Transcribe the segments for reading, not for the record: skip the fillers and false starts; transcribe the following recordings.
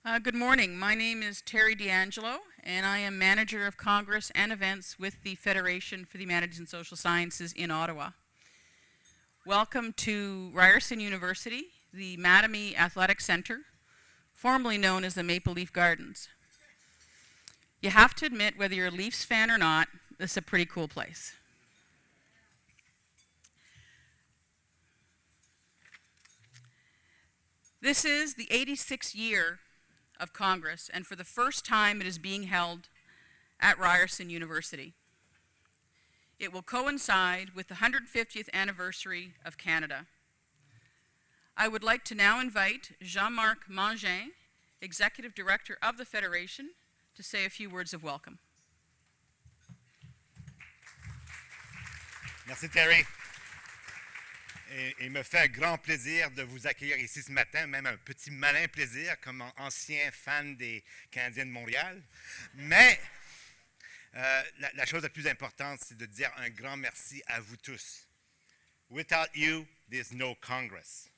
Good morning. My name is Terry D'Angelo, and I am Manager of Congress and Events with the Federation for the Humanities and Social Sciences in Ottawa. Welcome to Ryerson University, the Mattamy Athletic Centre, formerly known as the Maple Leaf Gardens. You have to admit, whether you're a Leafs fan or not, this is a pretty cool place. This is the 86th year of Congress, and for the first time it is being held at Ryerson University. It will coincide with the 150th anniversary of Canada. I would like to now invite Jean-Marc Mangin, Executive Director of the Federation, to say a few words of welcome. Merci Terry. Et il me fait un grand plaisir de vous accueillir ici ce matin, même un petit malin plaisir comme ancien fan des Canadiens de Montréal. Mais la chose la plus importante, c'est de dire un grand merci à vous tous. Without you, there's no Congress.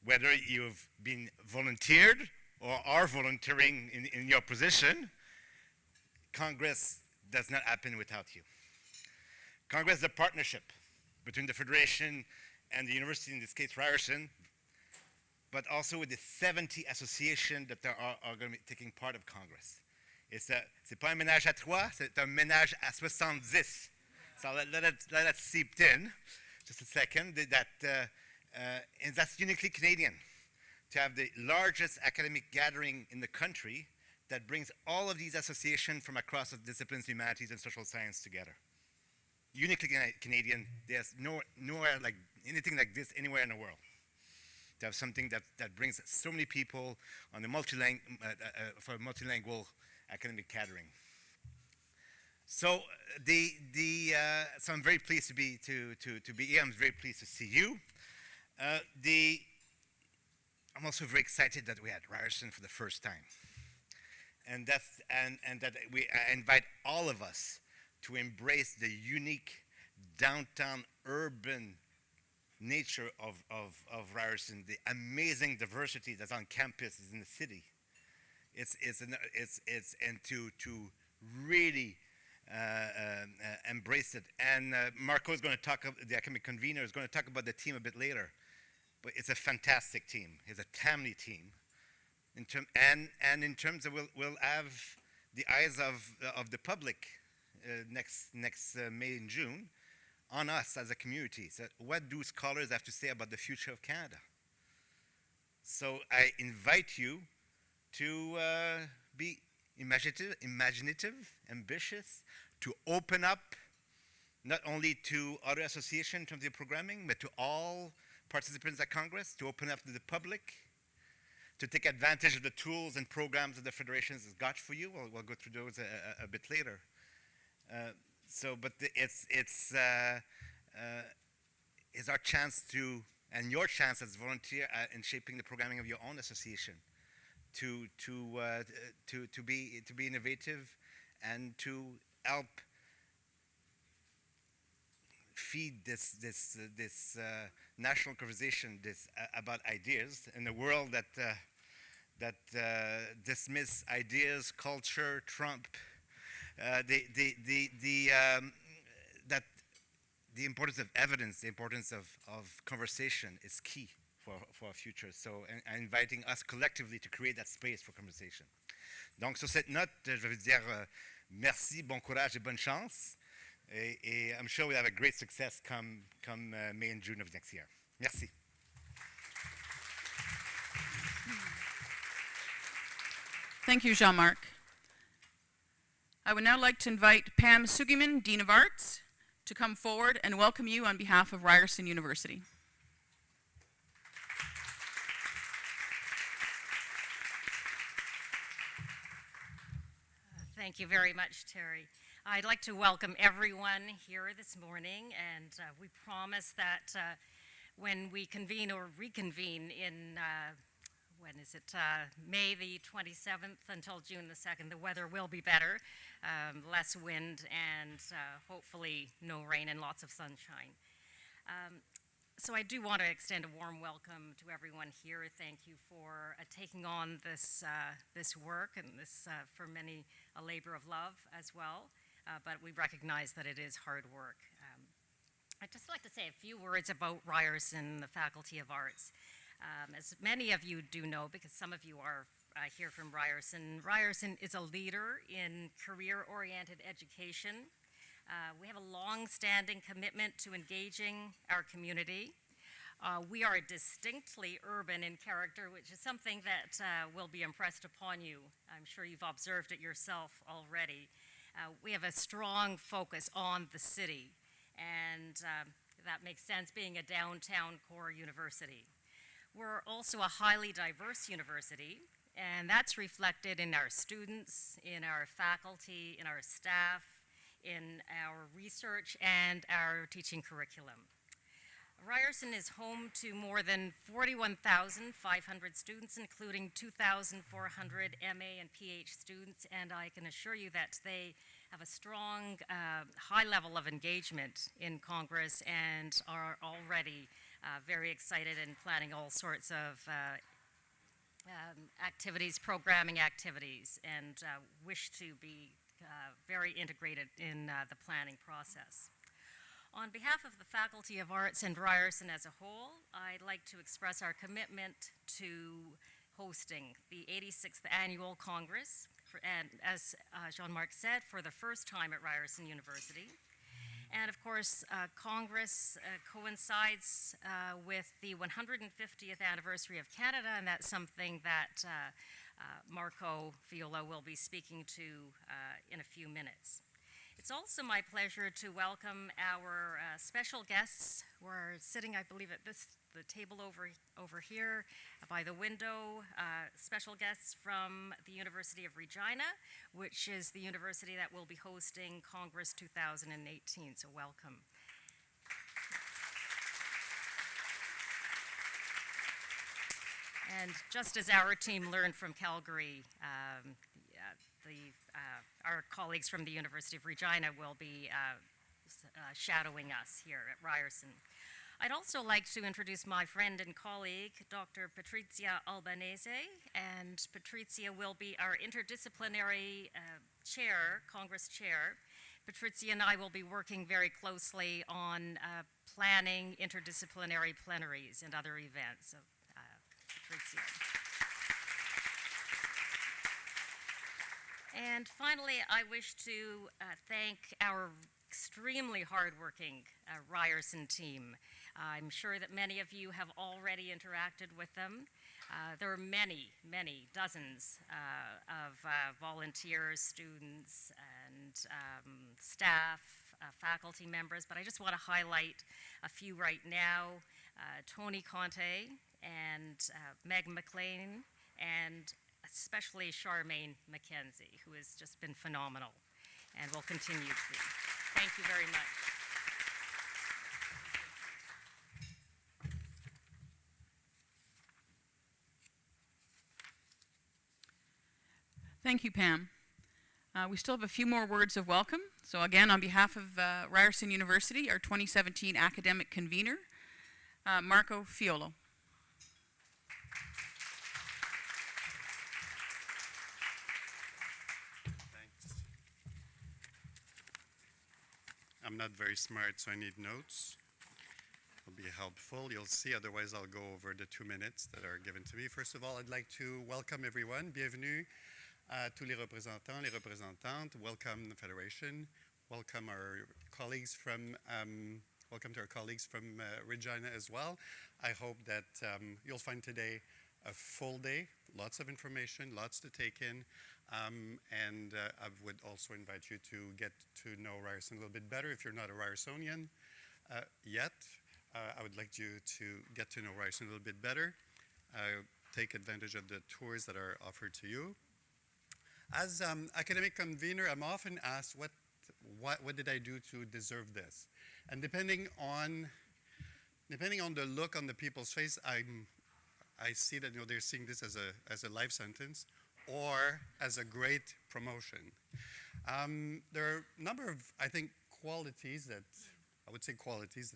Whether you've been volunteered or are volunteering in your position, Congress does not happen without you. Congress is a partnership between the Federation and the university, in this case Ryerson, but also with the 70 associations that are going to be taking part of Congress. C'est pas un ménage à 3, c'est un ménage à 70. So let it seep in just a second. And that's uniquely Canadian, to have the largest academic gathering in the country that brings all of these associations from across the disciplines, humanities and social science together. Uniquely Canadian. There's nowhere like anything like this anywhere in the world. To have something that brings so many people on the for multilingual academic catering. So so I'm very pleased to be here. I'm very pleased to see you. I'm also very excited that we had Ryerson for the first time, and that I invite all of us to embrace the unique downtown urban nature of Ryerson, the amazing diversity that's on campus in the city. And to really embrace it. And Marco is going to talk. The academic convener is going to talk about the team a bit later. But it's a fantastic team. It's a timely team. In terms of we'll have the eyes of the public next May and June on us as a community. So what do scholars have to say about the future of Canada? So I invite you to be imaginative, ambitious, to open up not only to other associations in terms of programming, but to all participants at Congress, to open up to the public, to take advantage of the tools and programs that the Federation has got for you. We'll go through those a bit later. It's our chance to, and your chance as a volunteer in shaping the programming of your own association, to be innovative and to help feed this national conversation about ideas in a world that dismiss ideas, culture, Trump. The importance of evidence, the importance of conversation is key for our future. So, and inviting us collectively to create that space for conversation. Donc, sur cette note, je vais vous dire merci, bon courage et bonne chance. Et I'm sure we'll have a great success come May and June of next year. Merci. Thank you, Jean-Marc. I would now like to invite Pam Sugiman, Dean of Arts, to come forward and welcome you on behalf of Ryerson University. Thank you very much, Terry. I'd like to welcome everyone here this morning, and we promise that when we convene or reconvene in, May the 27th until June the 2nd, the weather will be better, less wind, and hopefully no rain and lots of sunshine. So I do want to extend a warm welcome to everyone here. Thank you for taking on this work, and this for many a labor of love as well. But we recognize that it is hard work. I'd just like to say a few words about Ryerson, the Faculty of Arts. As many of you do know, because some of you are here from Ryerson, Ryerson is a leader in career-oriented education. We have a long-standing commitment to engaging our community. We are distinctly urban in character, which is something that will be impressed upon you. I'm sure you've observed it yourself already. We have a strong focus on the city, and that makes sense being a downtown core university. We're also a highly diverse university, and that's reflected in our students, in our faculty, in our staff, in our research, and our teaching curriculum. Ryerson is home to more than 41,500 students, including 2,400 MA and PH students, and I can assure you that they have a strong, high level of engagement in Congress and are already very excited and planning all sorts of activities, programming activities, and wish to be very integrated in the planning process. On behalf of the Faculty of Arts and Ryerson as a whole, I'd like to express our commitment to hosting the 86th Annual Congress, and as Jean-Marc said, for the first time at Ryerson University. And of course, Congress coincides with the 150th anniversary of Canada, and that's something that Marco Fiola will be speaking to in a few minutes. It's also my pleasure to welcome our special guests who are sitting, I believe, at the table over here by the window. Special guests from the University of Regina, which is the university that will be hosting Congress 2018, so welcome. And just as our team learned from Calgary, our colleagues from the University of Regina will be shadowing us here at Ryerson. I'd also like to introduce my friend and colleague, Dr. Patrizia Albanese, and Patrizia will be our interdisciplinary chair, Congress chair. Patrizia and I will be working very closely on planning interdisciplinary plenaries and other events. So, Patrizia. And finally, I wish to thank our extremely hardworking Ryerson team. I'm sure that many of you have already interacted with them. There are many, dozens of volunteers, students, and staff, faculty members, but I just want to highlight a few right now. Tony Conte and Meg McLean, and especially Charmaine McKenzie, who has just been phenomenal and will continue to. Thank you very much. Thank you, Pam. We still have a few more words of welcome. So again, on behalf of Ryerson University, our 2017 academic convener, Marco Fiola. Thanks. I'm not very smart, so I need notes. It'll be helpful. You'll see, otherwise I'll go over the 2 minutes that are given to me. First of all, I'd like to welcome everyone. Bienvenue à tous les représentants, les représentantes. Welcome the Federation. Welcome our colleagues from welcome to our colleagues from Regina as well. I hope that you'll find today a full day, lots of information, lots to take in, and I would also invite you to get to know Ryerson a little bit better if you're not a Ryersonian yet. I would like you to get to know Ryerson a little bit better, take advantage of the tours that are offered to you. As academic convener, I'm often asked, what did I do to deserve this? And depending on the look on the people's face, I see that they're seeing this as a life sentence or as a great promotion. There are a number of, I think, qualities that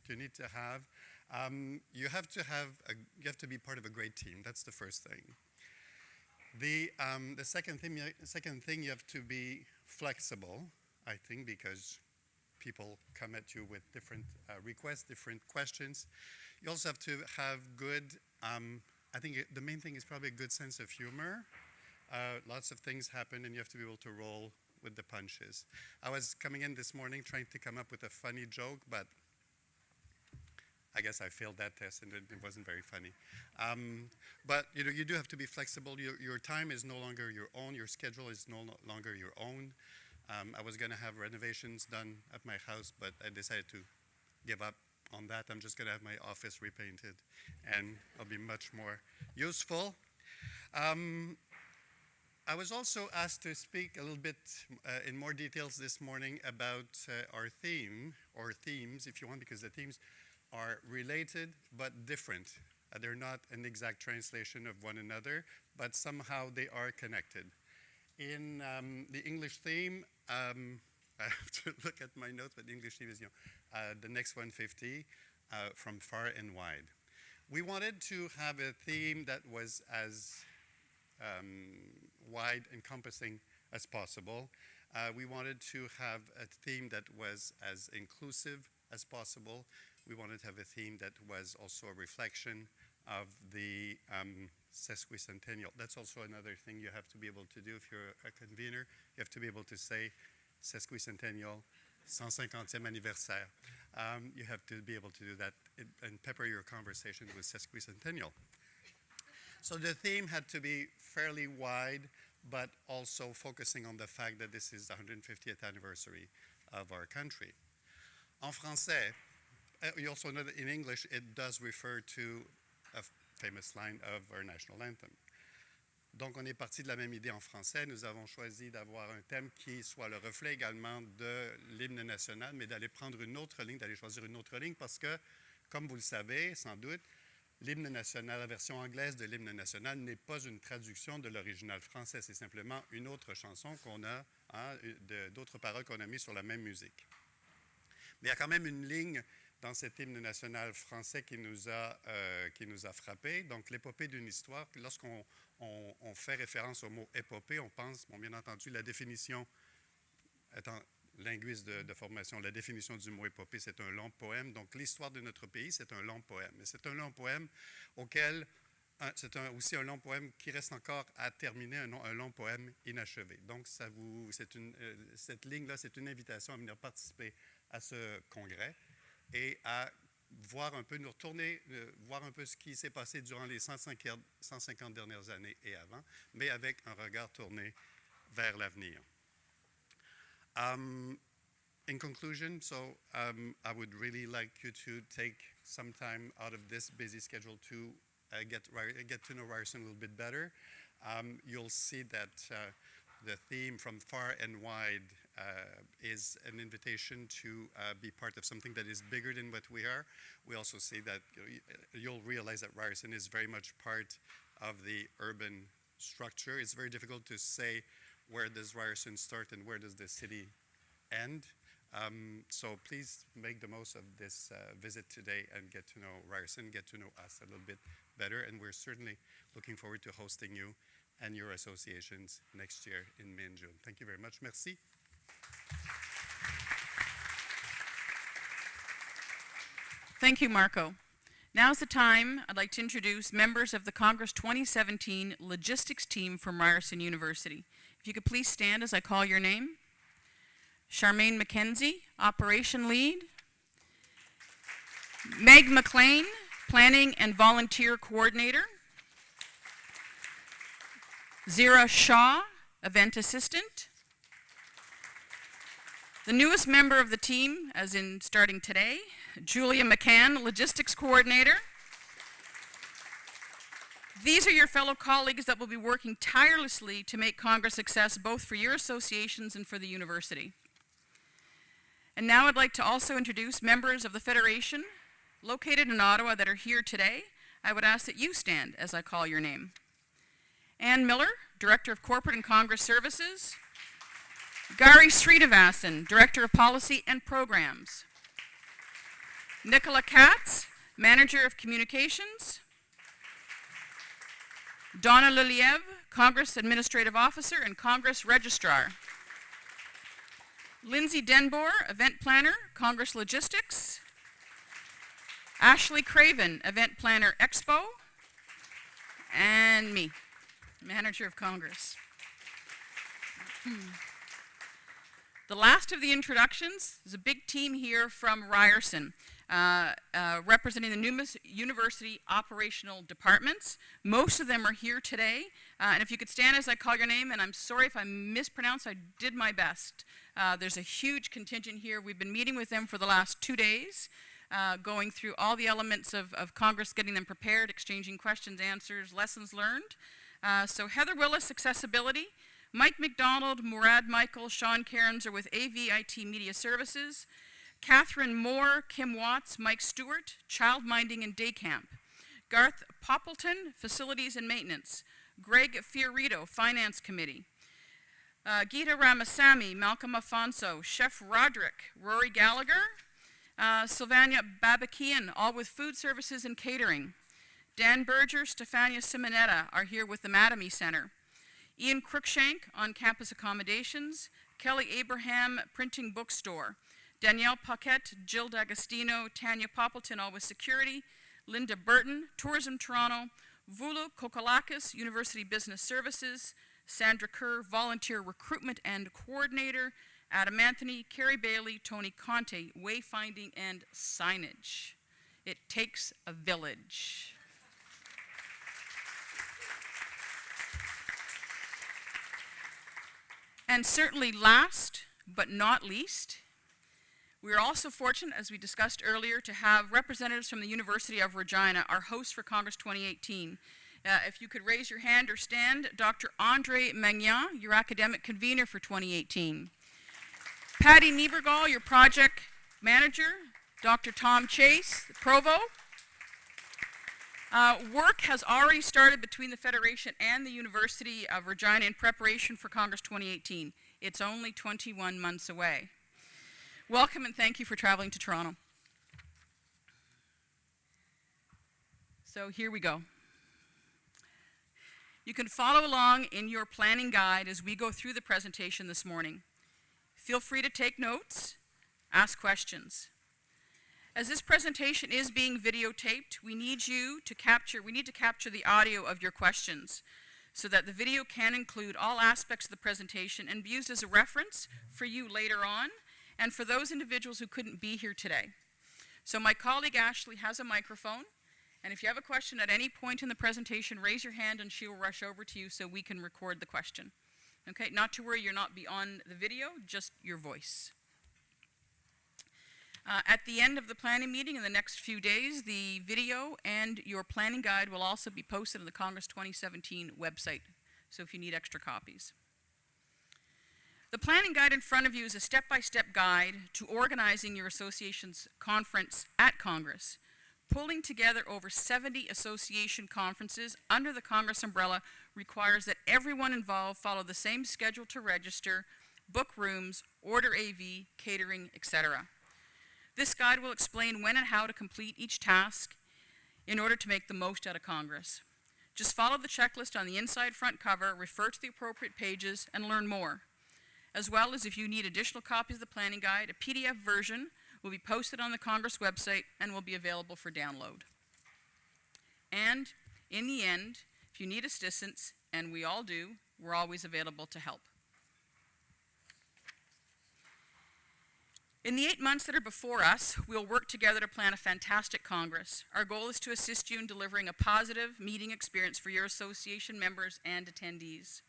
you need to have You have to be part of a great team. That's the first thing. The second thing, you have to be flexible, I think, because people come at you with different requests, different questions. You also have to have good, I think the main thing is probably a good sense of humor. Lots of things happen and you have to be able to roll with the punches. I was coming in this morning trying to come up with a funny joke, but I guess I failed that test and it wasn't very funny. But you do have to be flexible. Your time is no longer your own. Your schedule is no longer your own. I was going to have renovations done at my house, but I decided to give up on that. I'm just going to have my office repainted, and I'll be much more useful. I was also asked to speak a little bit in more details this morning about our theme, or themes, if you want, because the themes are related but different. They're not an exact translation of one another, but somehow they are connected. In the English theme, I have to look at my notes, but the English theme is the next 150, from far and wide. We wanted to have a theme that was as wide, encompassing as possible. We wanted to have a theme that was as inclusive as possible. We wanted to have a theme that was also a reflection of the sesquicentennial. That's also another thing you have to be able to do if you're a convener. You have to be able to say sesquicentennial, 150e anniversaire. You have to be able to do that and pepper your conversation with sesquicentennial. So the theme had to be fairly wide, but also focusing on the fact that this is the 150th anniversary of our country. En français, you also know that in English, it does refer to a famous line of our national anthem. Donc, on est parti de la même idée en français. Nous avons choisi d'avoir un thème qui soit le reflet également de l'hymne national, mais d'aller prendre une autre ligne, d'aller choisir une autre ligne, parce que, comme vous le savez, sans doute, l'hymne national, la version anglaise de l'hymne national n'est pas une traduction de l'original français. C'est simplement une autre chanson qu'on a, d'autres paroles qu'on a mises sur la même musique. Mais il y a quand même une ligne dans cet hymne national français qui nous a frappés. Donc, l'épopée d'une histoire, lorsqu'on fait référence au mot épopée, on pense, bon, bien entendu, la définition, étant linguiste de formation, la définition du mot épopée, c'est un long poème. Donc, l'histoire de notre pays, c'est un long poème. Et c'est un long poème auquel, aussi un long poème qui reste encore à terminer, un long poème inachevé. Donc, cette ligne-là, c'est une invitation à venir participer à ce congrès et à voir un peu, nous retourner, voir un peu ce qui s'est passé durant les 150 dernières années et avant, mais avec un regard tourné vers l'avenir. In conclusion, I would really like you to take some time out of this busy schedule to get to know Ryerson a little bit better. You'll see that the theme from far and wide is an invitation to be part of something that is bigger than what we are. We also see that you'll realize that Ryerson is very much part of the urban structure. It's very difficult to say where does Ryerson start and where does the city end. So please make the most of this visit today and get to know Ryerson, get to know us a little bit better. And we're certainly looking forward to hosting you and your associations next year in May and June. Thank you very much. Merci. Thank you, Marco. Now's the time I'd like to introduce members of the Congress 2017 logistics team from Ryerson University. If you could please stand as I call your name. Charmaine McKenzie, Operation Lead. Meg McLean, Planning and Volunteer Coordinator. Zira Shaw, Event Assistant. The newest member of the team, as in starting today, Julia McCann, Logistics Coordinator. These are your fellow colleagues that will be working tirelessly to make Congress a success both for your associations and for the university. And now I'd like to also introduce members of the Federation located in Ottawa that are here today. I would ask that you stand as I call your name. Ann Miller, Director of Corporate and Congress Services. Gary Sreenivasan, Director of Policy and Programs. Nicola Katz, Manager of Communications. Donna Liliev, Congress Administrative Officer and Congress Registrar. Lindsay Denbor, Event Planner, Congress Logistics. Ashley Craven, Event Planner, Expo. And me, Manager of Congress. The last of the introductions is a big team here from Ryerson, representing the university operational departments. Most of them are here today, and if you could stand as I call your name, and I'm sorry if I mispronounce, I did my best. There's a huge contingent here. We've been meeting with them for the last 2 days, going through all the elements of Congress, getting them prepared, exchanging questions, answers, lessons learned. So Heather Willis, Accessibility. Mike McDonald, Murad Michael, Sean Cairns are with AVIT Media Services. Catherine Moore, Kim Watts, Mike Stewart, Child Minding and Day Camp. Garth Poppleton, Facilities and Maintenance. Greg Fiorito, Finance Committee. Gita Ramasamy, Malcolm Afonso, Chef Roderick, Rory Gallagher, Sylvania Babakian, all with Food Services and Catering. Dan Berger, Stefania Simonetta are here with the Mattamy Center. Ian Cruikshank, on-campus accommodations. Kelly Abraham, Printing Bookstore. Danielle Paquette, Jill D'Agostino, Tanya Poppleton, all with security. Linda Burton, Tourism Toronto. Vulu Kokolakis, University Business Services. Sandra Kerr, Volunteer Recruitment and Coordinator. Adam Anthony, Carrie Bailey, Tony Conte, Wayfinding and Signage. It takes a village. And certainly last but not least, we are also fortunate, as we discussed earlier, to have representatives from the University of Regina, our host for Congress 2018. If you could raise your hand or stand, Dr. Andre Magnan, your academic convener for 2018. Patty Niebergall, your project manager. Dr. Tom Chase, the provost. Work has already started between the Federation and the University of Regina in preparation for Congress 2018. It's only 21 months away. Welcome and thank you for traveling to Toronto. So here we go. You can follow along in your planning guide as we go through the presentation this morning. Feel free to take notes, ask questions. As this presentation is being videotaped, we need to capture the audio of your questions so that the video can include all aspects of the presentation and be used as a reference for you later on and for those individuals who couldn't be here today. So my colleague Ashley has a microphone, and if you have a question at any point in the presentation, raise your hand and she will rush over to you so we can record the question. Okay, not to worry, you're not beyond the video, just your voice. At the end of the planning meeting in the next few days, the video and your planning guide will also be posted on the Congress 2017 website, so if you need extra copies. The planning guide in front of you is a step-by-step guide to organizing your association's conference at Congress. Pulling together over 70 association conferences under the Congress umbrella requires that everyone involved follow the same schedule to register, book rooms, order AV, catering, etc. This guide will explain when and how to complete each task in order to make the most out of Congress. Just follow the checklist on the inside front cover, refer to the appropriate pages, and learn more. As well as if you need additional copies of the planning guide, a PDF version will be posted on the Congress website and will be available for download. And in the end, if you need assistance, and we all do, we're always available to help. In the 8 months that are before us, we'll work together to plan a fantastic Congress. Our goal is to assist you in delivering a positive meeting experience for your association members and attendees.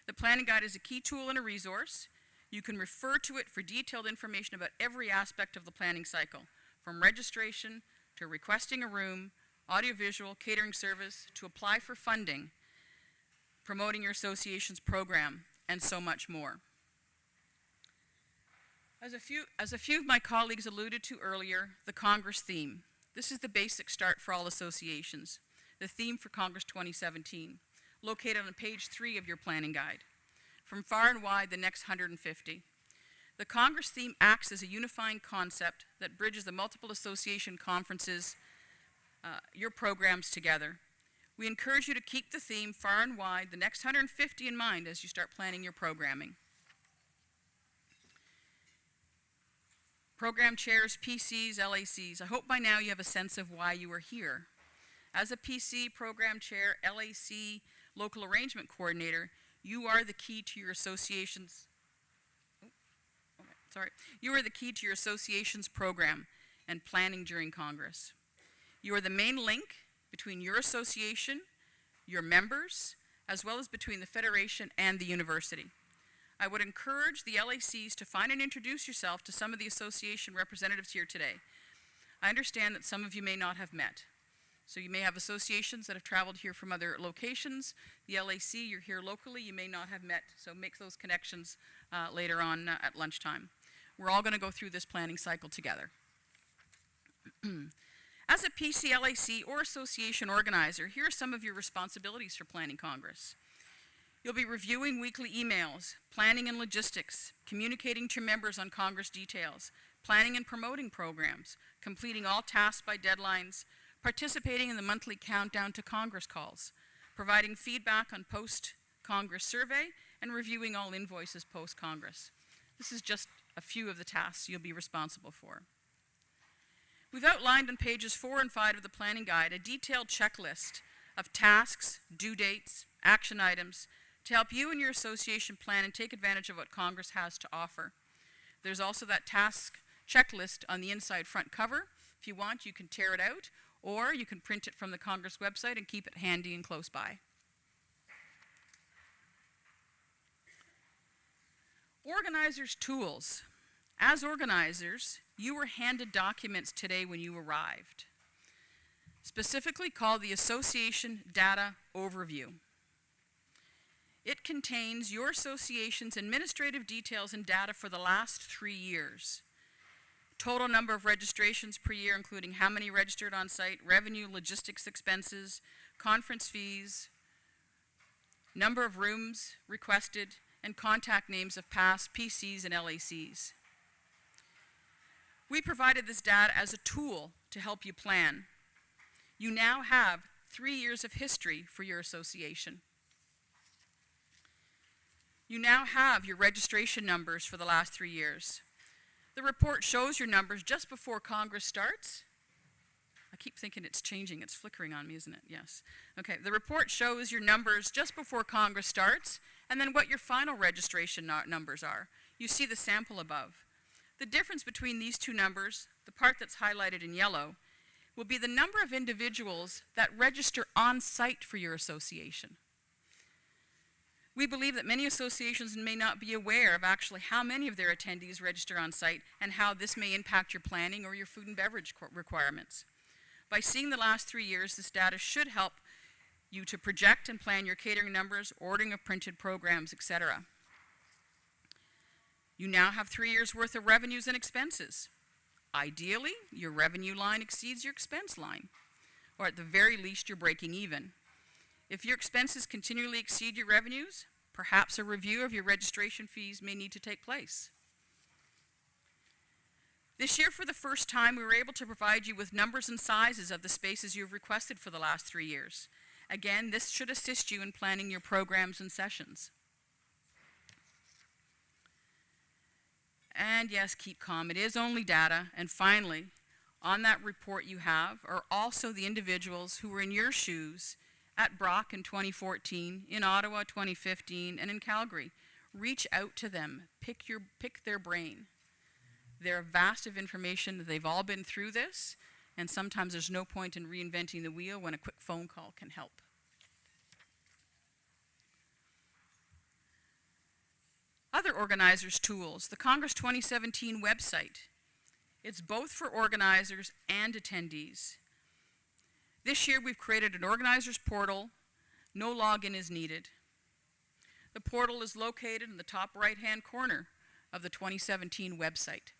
The planning guide is a key tool and a resource. You can refer to it for detailed information about every aspect of the planning cycle, from registration to requesting a room, audiovisual, catering service, to apply for funding, promoting your association's program, and so much more. As a few of my colleagues alluded to earlier, the Congress theme. This is the basic start for all associations. The theme for Congress 2017, located on page 3 of your planning guide. From far and wide, the next 150. The Congress theme acts as a unifying concept that bridges the multiple association conferences your programs together. We encourage you to keep the theme far and wide, the next 150 in mind as you start planning your programming. Program chairs, PCs, LACs. I hope by now you have a sense of why you are here. As a PC, program chair, LAC, local arrangement coordinator, you are the key to your association's You are the key to your association's program and planning during Congress. You are the main link between your association, your members, as well as between the Federation and the university. I would encourage the LACs to find and introduce yourself to some of the association representatives here today. I understand that some of you may not have met. So you may have associations that have traveled here from other locations. The LAC, you're here locally, you may not have met, so make those connections later on at lunchtime. We're all going to go through this planning cycle together. As a PC, LAC, or association organizer, here are some of your responsibilities for planning Congress. You'll be reviewing weekly emails, planning and logistics, communicating to members on Congress details, planning and promoting programs, completing all tasks by deadlines, participating in the monthly countdown to Congress calls, providing feedback on post-Congress survey, and reviewing all invoices post-Congress. This is just a few of the tasks you'll be responsible for. We've outlined on pages 4 and 5 of the planning guide a detailed checklist of tasks, due dates, action items to help you and your association plan and take advantage of what Congress has to offer. There's also that task checklist on the inside front cover. If you want, you can tear it out, or you can print it from the Congress website and keep it handy and close by. Organizers' tools. As organizers, you were handed documents today when you arrived, specifically called the Association Data Overview. It contains your association's administrative details and data for the last 3 years. Total number of registrations per year, including how many registered on site, revenue, logistics expenses, conference fees, number of rooms requested, and contact names of past PCs and LACs. We provided this data as a tool to help you plan. You now have 3 years of history for your association. You now have your registration numbers for the last 3 years. The report shows your numbers just before Congress starts. I keep thinking it's changing. It's flickering on me, isn't it? Yes. Okay, the report shows your numbers just before Congress starts, and then what your final registration numbers are. You see the sample above. The difference between these two numbers, the part that's highlighted in yellow, will be the number of individuals that register on site for your association. We believe that many associations may not be aware of actually how many of their attendees register on site and how this may impact your planning or your food and beverage requirements. By seeing the last 3 years, this data should help you to project and plan your catering numbers, ordering of printed programs, etc. You now have 3 years worth of revenues and expenses. Ideally, your revenue line exceeds your expense line, or at the very least, you're breaking even. If your expenses continually exceed your revenues, perhaps a review of your registration fees may need to take place. This year, for the first time, we were able to provide you with numbers and sizes of the spaces you've requested for the last 3 years. Again, this should assist you in planning your programs and sessions. And yes, keep calm. It is only data. And finally, on that report you have are also the individuals who were in your shoes at Brock in 2014, in Ottawa 2015, and in Calgary. Reach out to them. Pick their brain. They're vast of information. They've all been through this, and sometimes there's no point in reinventing the wheel when a quick phone call can help. Other organizers' tools, the Congress 2017 website. It's both for organizers and attendees. This year we've created an organizers portal. No login is needed. The portal is located in the top right-hand corner of the 2017 website.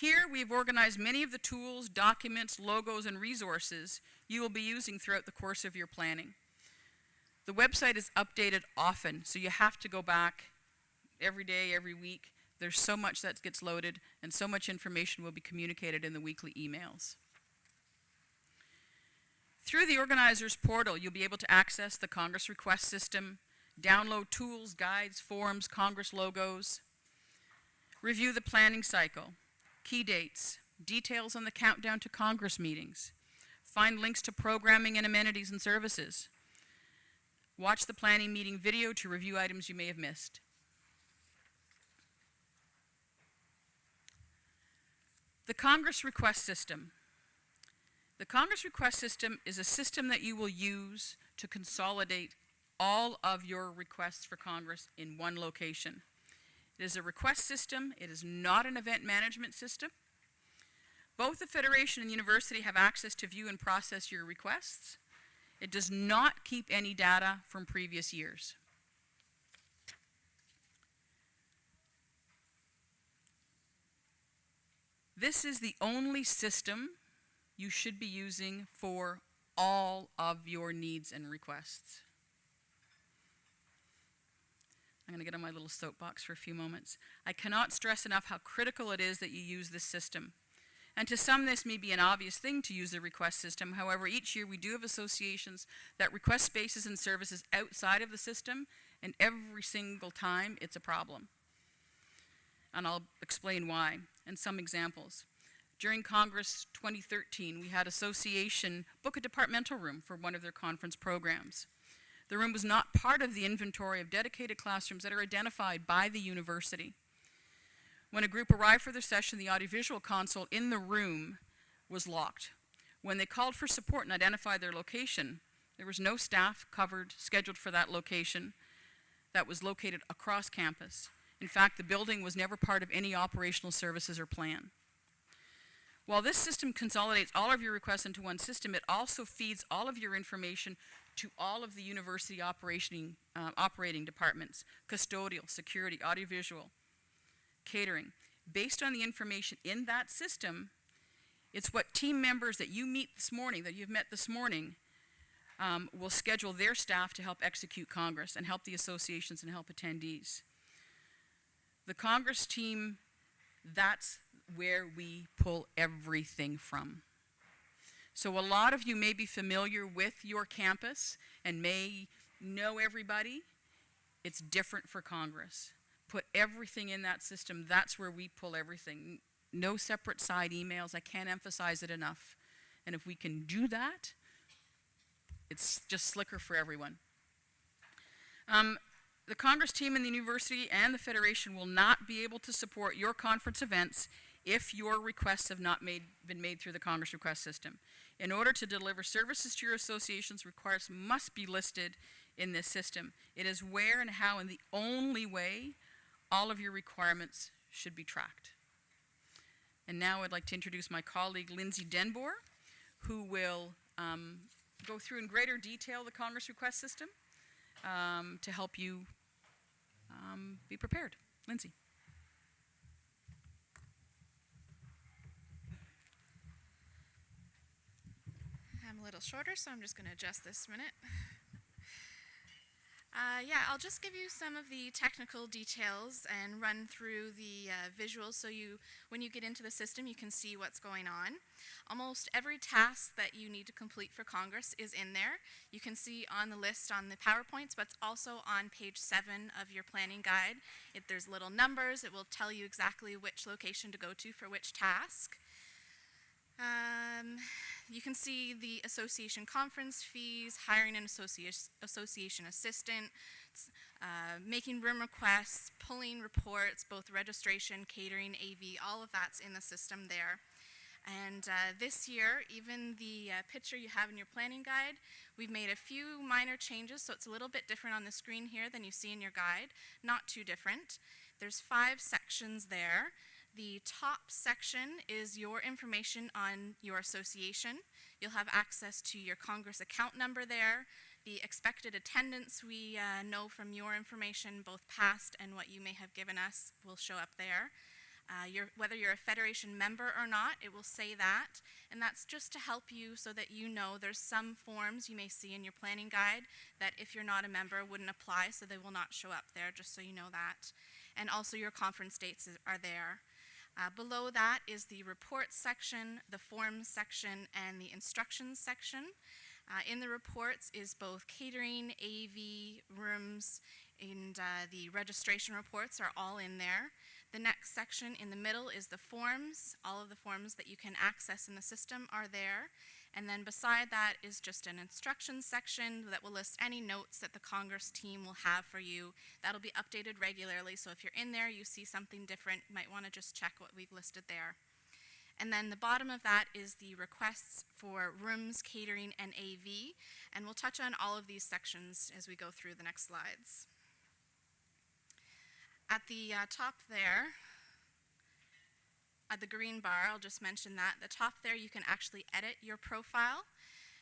Here we've organized many of the tools, documents, logos, and resources you will be using throughout the course of your planning. The website is updated often, so you have to go back every day, every week There's so much that gets loaded, and so much information will be communicated in the weekly emails. Through the organizer's portal, you'll be able to access the Congress request system, download tools, guides, forms, Congress logos, review the planning cycle, key dates, details on the countdown to Congress meetings, find links to programming and amenities and services, watch the planning meeting video to review items you may have missed. The Congress request system. The Congress request system is a system that you will use to consolidate all of your requests for Congress in one location. It is a request system. It is not an event management system. Both the Federation and University have access to view and process your requests. It does not keep any data from previous years. This is the only system you should be using for all of your needs and requests. I'm going to get on my little soapbox for a few moments. I cannot stress enough how critical it is that you use this system. And to some, this may be an obvious thing to use the request system. However, each year we do have associations that request spaces and services outside of the system, and every single time it's a problem. And I'll explain why, and some examples. During Congress 2013, we had association book a departmental room for one of their conference programs. The room was not part of the inventory of dedicated classrooms that are identified by the university. When a group arrived for their session, the audiovisual console in the room was locked. When they called for support and identified their location, there was no staff scheduled for that location that was located across campus. In fact, the building was never part of any operational services or plan. While this system consolidates all of your requests into one system, it also feeds all of your information to all of the university operating departments, custodial, security, audiovisual, catering. Based on the information in that system, it's what team members that you meet this morning, that you've met this morning, will schedule their staff to help execute Congress and help the associations and help attendees. The Congress team, that's where we pull everything from. So a lot of you may be familiar with your campus and may know everybody. It's different for Congress. Put everything in that system. That's where we pull everything. No separate side emails. I can't emphasize it enough. And if we can do that, it's just slicker for everyone. The Congress team and the university and the Federation will not be able to support your conference events if your requests have not been made through the Congress request system. In order to deliver services to your associations, requests must be listed in this system. It is where and how and the only way all of your requirements should be tracked. And now I'd like to introduce my colleague Lindsay Denboer, who will go through in greater detail the Congress request system to help you be prepared. Lindsay. I'm a little shorter, so I'm just going to adjust this minute. I'll just give you some of the technical details and run through the visuals so when you get into the system, you can see what's going on. Almost every task that you need to complete for Congress is in there. You can see on the list on the PowerPoints, but it's also on page 7 of your planning guide. If there's little numbers, it will tell you exactly which location to go to for which task. You can see the association conference fees, hiring an association assistant, making room requests, pulling reports, both registration, catering, AV, all of that's in the system there. And this year, even the picture you have in your planning guide, we've made a few minor changes, so it's a little bit different on the screen here than you see in your guide. Not too different. There's 5 sections there. The top section is your information on your association. You'll have access to your Congress account number there. The expected attendance we know from your information, both past and what you may have given us, will show up there. Whether you're a Federation member or not, it will say that. And that's just to help you so that you know there's some forms you may see in your planning guide that if you're not a member wouldn't apply, so they will not show up there, just so you know that. and also your conference dates are there. Below that is the reports section, the forms section, and the instructions section. In the reports is both catering, AV, rooms, and the registration reports are all in there. The next section in the middle is the forms. All of the forms that you can access in the system are there. And then beside that is just an instructions section that will list any notes that the Congress team will have for you. That'll be updated regularly, so if you're in there, you see something different, you might want to just check what we've listed there. And then the bottom of that is the requests for rooms, catering, and AV, and we'll touch on all of these sections as we go through the next slides. At the top there, at the green bar, I'll just mention that. At the top there, you can actually edit your profile.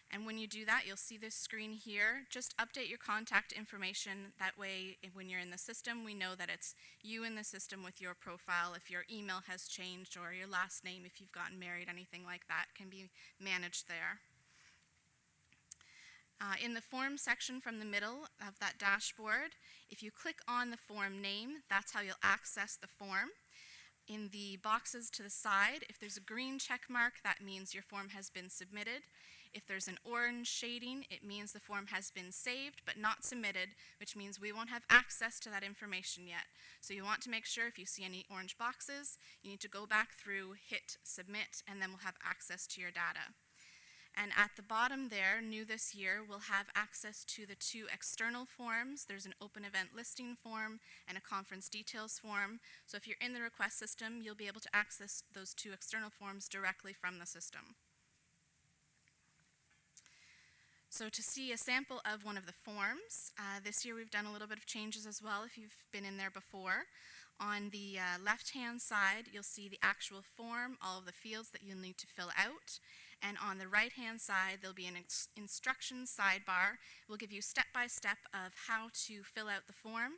And when you do that, you'll see this screen here. Just update your contact information. That way, when you're in the system, we know that it's you in the system with your profile. If your email has changed or your last name, if you've gotten married, anything like that can be managed there. In the form section from the middle of that dashboard, if you click on the form name, that's how you'll access the form. In the boxes to the side, if there's a green check mark, that means your form has been submitted. If there's an orange shading, it means the form has been saved but not submitted, which means we won't have access to that information yet. So you want to make sure if you see any orange boxes, you need to go back through, hit submit, and then we'll have access to your data. And at the bottom there, new this year, we'll have access to the two external forms. There's an open event listing form and a conference details form. So if you're in the request system, you'll be able to access those two external forms directly from the system. So to see a sample of one of the forms, this year we've done a little bit of changes as well if you've been in there before. On the left-hand side, you'll see the actual form, all of the fields that you'll need to fill out. And on the right-hand side, there'll be an instructions sidebar. We'll give you step-by-step of how to fill out the form.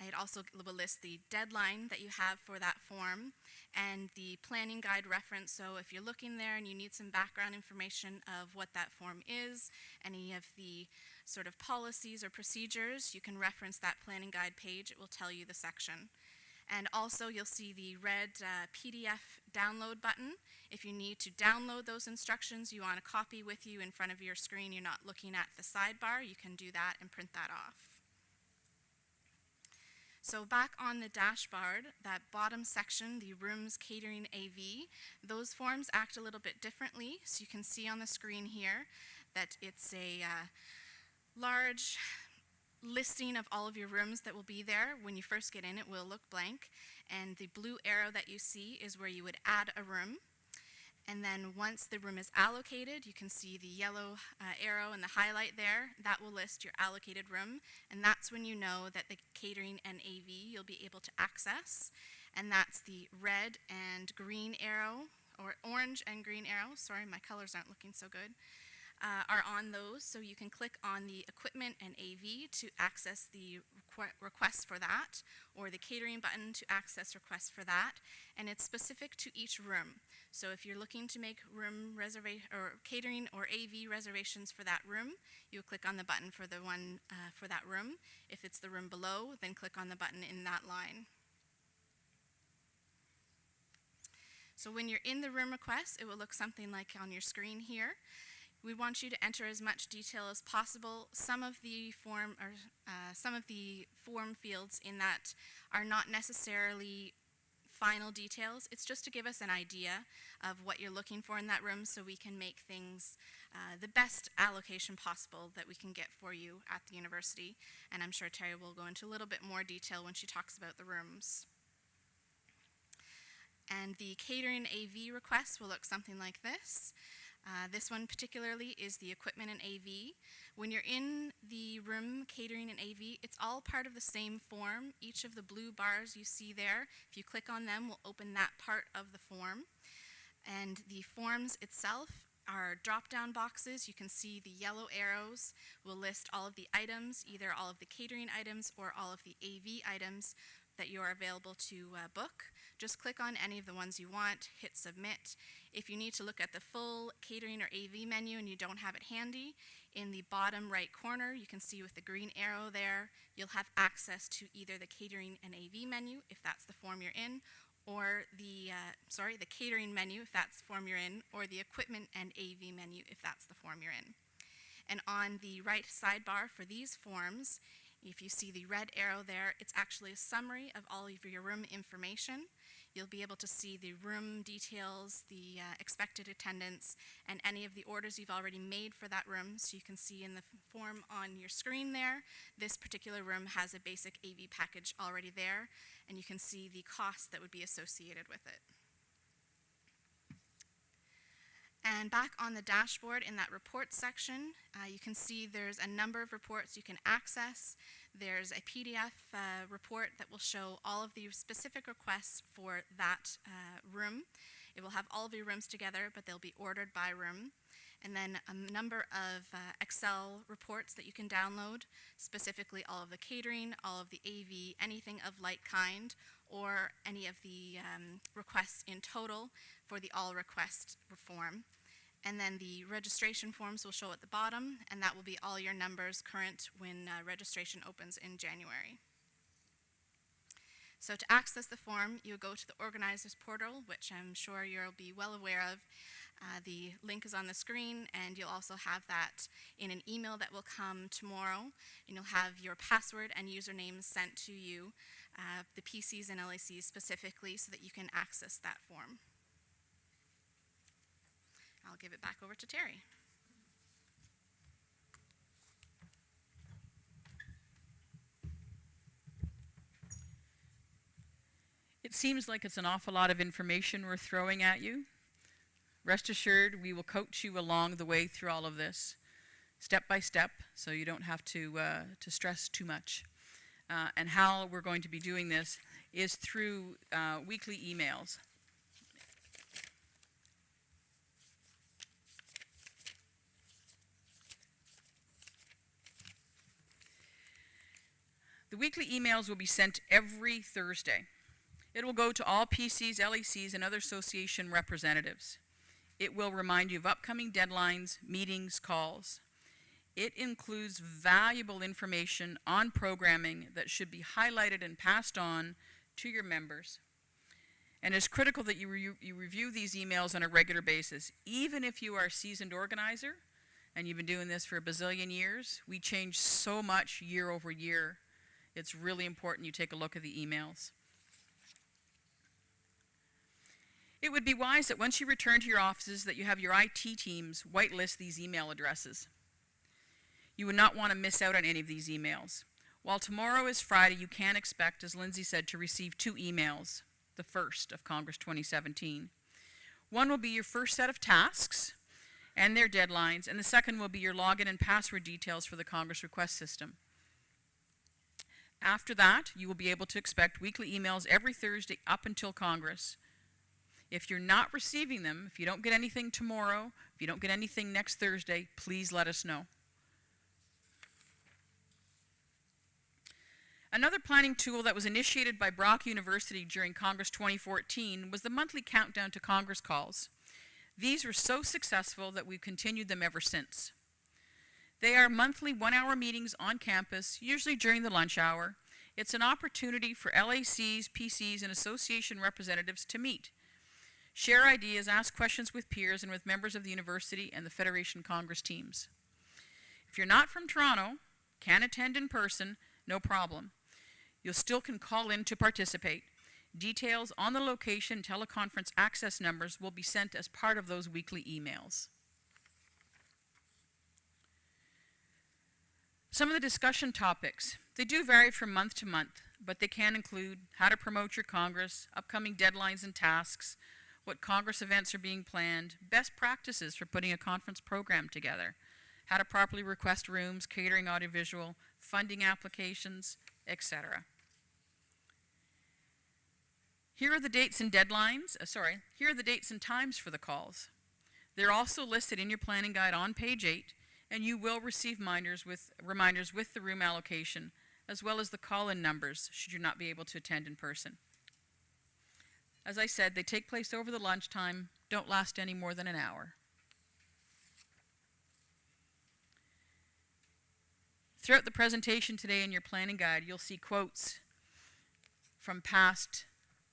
It also will list the deadline that you have for that form and the planning guide reference. So if you're looking there and you need some background information of what that form is, any of the sort of policies or procedures, you can reference that planning guide page. It will tell you the section. And also you'll see the red PDF download button. If you need to download those instructions, you want a copy with you in front of your screen, you're not looking at the sidebar, you can do that and print that off. So back on the dashboard, that bottom section, the rooms, catering, AV, those forms act a little bit differently. So you can see on the screen here that it's a large listing of all of your rooms that will be there. When you first get in, it will look blank, and the blue arrow that you see is where you would add a room. And then once the room is allocated, you can see the yellow arrow and the highlight there. That will list your allocated room, and that's when you know that the catering and AV you'll be able to access. And that's the red and green arrow, or orange and green arrow, sorry, my colors aren't looking so good, are on those. So you can click on the equipment and AV to access the request for that, or the catering button to access requests for that, and it's specific to each room. So if you're looking to make room reservation or catering or AV reservations for that room, you will click on the button for the one for that room. If it's the room below, then click on the button in that line. So when you're in the room request, it will look something like on your screen here. We want you to enter as much detail as possible. Some of the form fields in that are not necessarily final details. It's just to give us an idea of what you're looking for in that room, so we can make things the best allocation possible that we can get for you at the university. And I'm sure Terry will go into a little bit more detail when she talks about the rooms. And the catering AV request will look something like this. This one particularly is the equipment and AV. When you're in the room, catering and AV, it's all part of the same form. Each of the blue bars you see there, if you click on them, will open that part of the form. And the forms itself are drop-down boxes. You can see the yellow arrows will list all of the items, either all of the catering items or all of the AV items that you are available to book. Just click on any of the ones you want, hit submit. If you need to look at the full catering or AV menu and you don't have it handy, In the bottom right corner, you can see with the green arrow there, you'll have access to either the catering and AV menu, if that's the form you're in, or the catering menu, if that's the form you're in, or the equipment and AV menu, if that's the form you're in. And on the right sidebar for these forms, if you see the red arrow there, it's actually a summary of all of your room information. You'll be able to see the room details, the expected attendance, and any of the orders you've already made for that room. So you can see in the form on your screen there, this particular room has a basic AV package already there, and you can see the cost that would be associated with it. And back on the dashboard in that report section, you can see there's a number of reports you can access. There's a PDF report that will show all of the specific requests for that room. It will have all of your rooms together, but they'll be ordered by room. And then a number of Excel reports that you can download, specifically all of the catering, all of the AV, anything of like kind, or any of the requests in total for the all request form. And then the registration forms will show at the bottom, and that will be all your numbers current when registration opens in January. So to access the form, you go to the organizers portal, which I'm sure you'll be well aware of. The link is on the screen, and you'll also have that in an email that will come tomorrow, and you'll have your password and username sent to you, the PCs and LACs specifically, so that you can access that form. I'll give it back over to Terry. It seems like it's an awful lot of information we're throwing at you. Rest assured, we will coach you along the way through all of this, step by step, so you don't have to stress too much. And how we're going to be doing this is through weekly emails. The weekly emails will be sent every Thursday. It will go to all PCs, LECs, and other association representatives. It will remind you of upcoming deadlines, meetings, calls. It includes valuable information on programming that should be highlighted and passed on to your members. And it's critical that you review these emails on a regular basis. Even if you are a seasoned organizer and you've been doing this for a bazillion years, we change so much year over year. It's really important you take a look at the emails. It would be wise that once you return to your offices that you have your IT teams whitelist these email addresses. You would not want to miss out on any of these emails. While tomorrow is Friday, you can expect, as Lindsay said, to receive 2 emails, the first of Congress 2017. One will be your first set of tasks and their deadlines, and the second will be your login and password details for the Congress request system. After that, you will be able to expect weekly emails every Thursday up until Congress. If you're not receiving them, if you don't get anything tomorrow, if you don't get anything next Thursday, please let us know. Another planning tool that was initiated by Brock University during Congress 2014 was the monthly countdown to Congress calls. These were so successful that we've continued them ever since. They are monthly 1-hour meetings on campus, usually during the lunch hour. It's an opportunity for LACs, PCs, and association representatives to meet, share ideas, ask questions with peers and with members of the university and the Federation Congress teams. If you're not from Toronto, can't attend in person, no problem. You still can call in to participate. Details on the location, teleconference access numbers will be sent as part of those weekly emails. Some of the discussion topics, they do vary from month to month, but they can include how to promote your Congress, upcoming deadlines and tasks, what Congress events are being planned, best practices for putting a conference program together, how to properly request rooms, catering, audiovisual, funding applications, etc. Here are the dates and deadlines, here are the dates and times for the calls. They're also listed in your planning guide on page 8, and you will receive reminders with the room allocation, as well as the call-in numbers should you not be able to attend in person. As I said, they take place over the lunchtime, don't last any more than an hour. Throughout the presentation today in your planning guide, you'll see quotes from past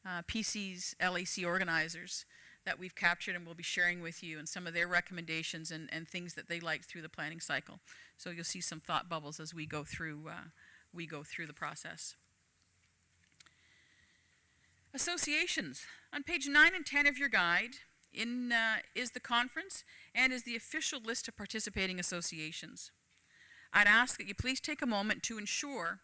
PC's LAC organizers that we've captured and we'll be sharing with you, and some of their recommendations and things that they liked through the planning cycle. So you'll see some thought bubbles as we go through the process. Associations. On page 9 and 10 of your guide is the conference and is the official list of participating associations. I'd ask that you please take a moment to ensure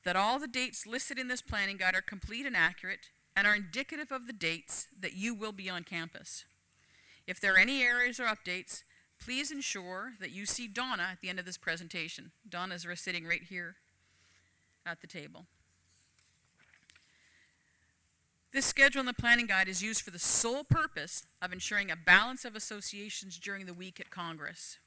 that all the dates listed in this planning guide are complete and accurate and are indicative of the dates that you will be on campus. If there are any errors or updates, please ensure that you see Donna at the end of this presentation. Donna is sitting right here at the table. This schedule in the planning guide is used for the sole purpose of ensuring a balance of associations during the week at Congress.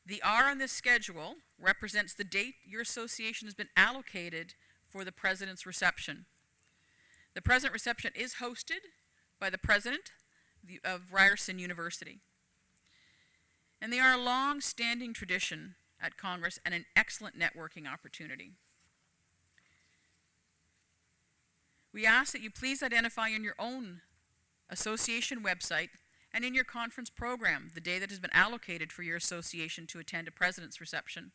The R on this schedule represents the date your association has been allocated for the President's reception. The President reception is hosted by the President of Ryerson University. And they are a long-standing tradition at Congress and an excellent networking opportunity. We ask that you please identify in your own association website and in your conference program the day that has been allocated for your association to attend a President's reception.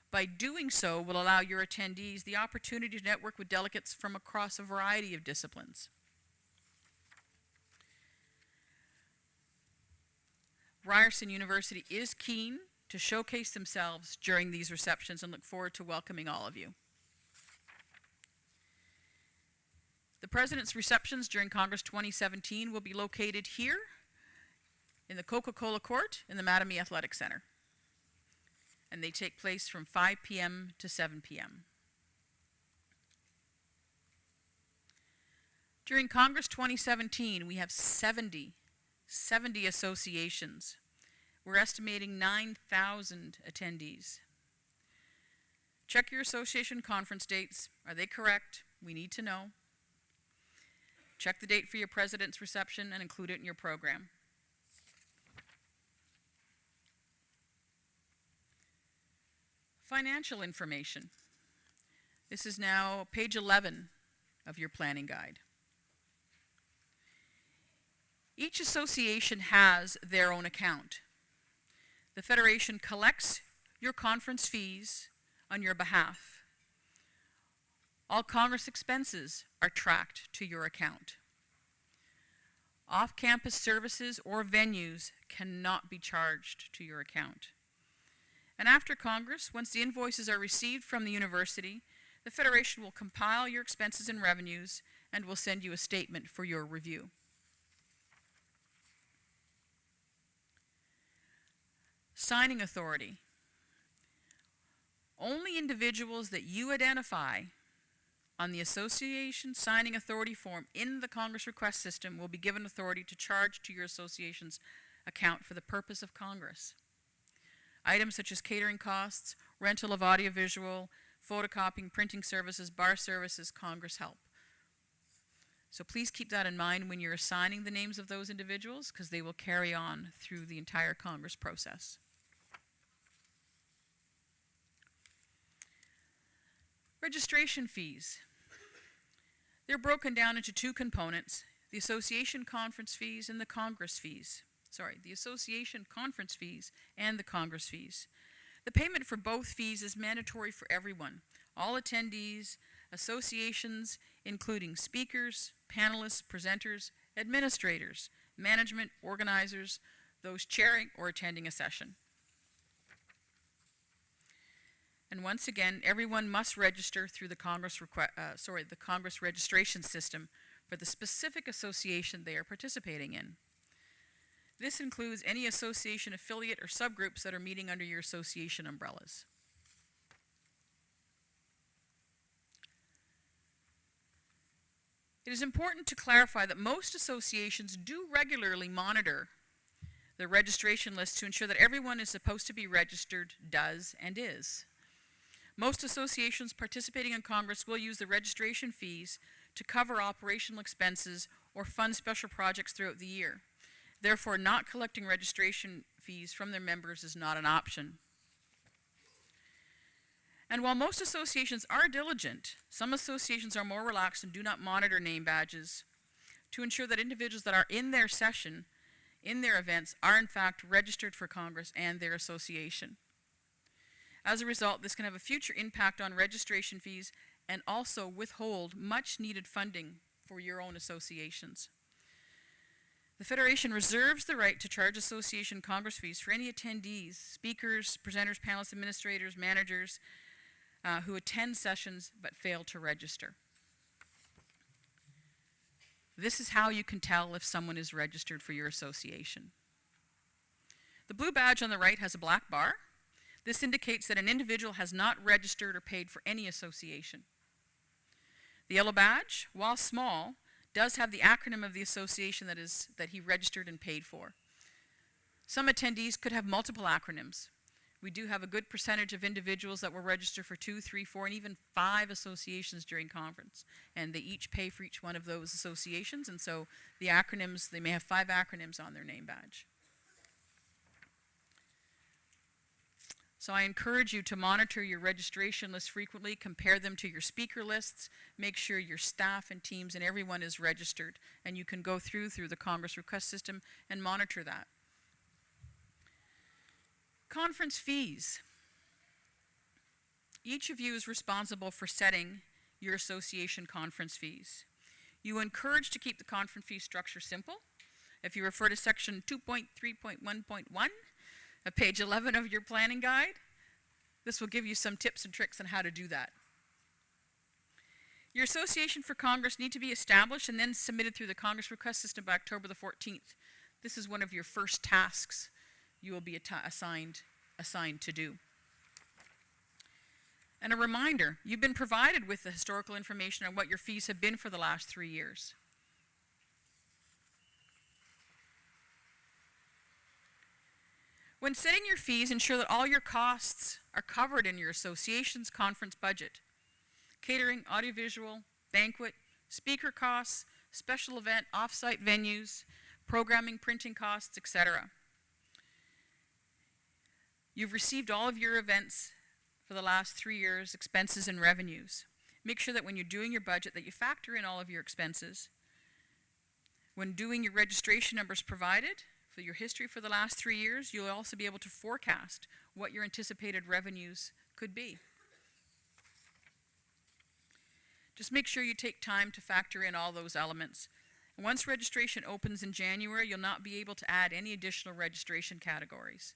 By doing so will allow your attendees the opportunity to network with delegates from across a variety of disciplines. Ryerson University is keen to showcase themselves during these receptions and look forward to welcoming all of you. The President's receptions during Congress 2017 will be located here in the Coca-Cola Court in the Mattamy Athletic Center. And they take place from 5 p.m. to 7 p.m. During Congress 2017, we have 70 associations. We're estimating 9,000 attendees. Check your association conference dates. Are they correct? We need to know. Check the date for your President's reception and include it in your program. Financial information. This is now page 11 of your planning guide. Each association has their own account. The Federation collects your conference fees on your behalf. All Congress expenses are tracked to your account. Off-campus services or venues cannot be charged to your account. And after Congress, once the invoices are received from the university, the Federation will compile your expenses and revenues and will send you a statement for your review. Signing authority. Only individuals that you identify on the association signing authority form in the Congress request system will be given authority to charge to your association's account for the purpose of Congress. Items such as catering costs, rental of audiovisual, photocopying, printing services, bar services, Congress help. So please keep that in mind when you're assigning the names of those individuals, because they will carry on through the entire Congress process. Registration fees. They're broken down into two components, the association conference fees and the Congress fees. The association conference fees and the Congress fees. The payment for both fees is mandatory for everyone, all attendees, associations, including speakers, panelists, presenters, administrators, management, organizers, those chairing or attending a session. And once again, everyone must register through the Congress registration system for the specific association they are participating in. This includes any association affiliate or subgroups that are meeting under your association umbrellas. It is important to clarify that most associations do regularly monitor the registration list to ensure that everyone is supposed to be registered does and is. Most associations participating in Congress will use the registration fees to cover operational expenses or fund special projects throughout the year. Therefore, not collecting registration fees from their members is not an option. And while most associations are diligent, some associations are more relaxed and do not monitor name badges to ensure that individuals that are in their session, in their events, are in fact registered for Congress and their association. As a result, this can have a future impact on registration fees and also withhold much needed funding for your own associations. The Federation reserves the right to charge association Congress fees for any attendees, speakers, presenters, panelists, administrators, managers, who attend sessions but fail to register. This is how you can tell if someone is registered for your association. The blue badge on the right has a black bar. This indicates that an individual has not registered or paid for any association. The yellow badge, while small, does have the acronym of the association that he registered and paid for. Some attendees could have multiple acronyms. We do have a good percentage of individuals that will register for 2, 3, 4, and even 5 associations during conference. And they each pay for each one of those associations. And so the acronyms, they may have 5 acronyms on their name badge. So I encourage you to monitor your registration lists frequently, compare them to your speaker lists, make sure your staff and teams and everyone is registered. And you can go through the Congress request system and monitor that. Conference fees. Each of you is responsible for setting your association conference fees. You are encouraged to keep the conference fee structure simple. If you refer to section 2.3.1.1 of page 11 of your planning guide, this will give you some tips and tricks on how to do that. Your association for Congress need to be established and then submitted through the Congress request system by October the 14th. This is one of your first tasks you will be assigned to do. And a reminder, you've been provided with the historical information on what your fees have been for the last 3 years. When setting your fees, ensure that all your costs are covered in your association's conference budget. Catering, audiovisual, banquet, speaker costs, special event, off-site venues, programming, printing costs, etc. You've received all of your events for the last 3 years' expenses and revenues. Make sure that when you're doing your budget that you factor in all of your expenses. When doing your registration numbers provided for your history for the last 3 years, you'll also be able to forecast what your anticipated revenues could be. Just make sure you take time to factor in all those elements. And once registration opens in January, you'll not be able to add any additional registration categories.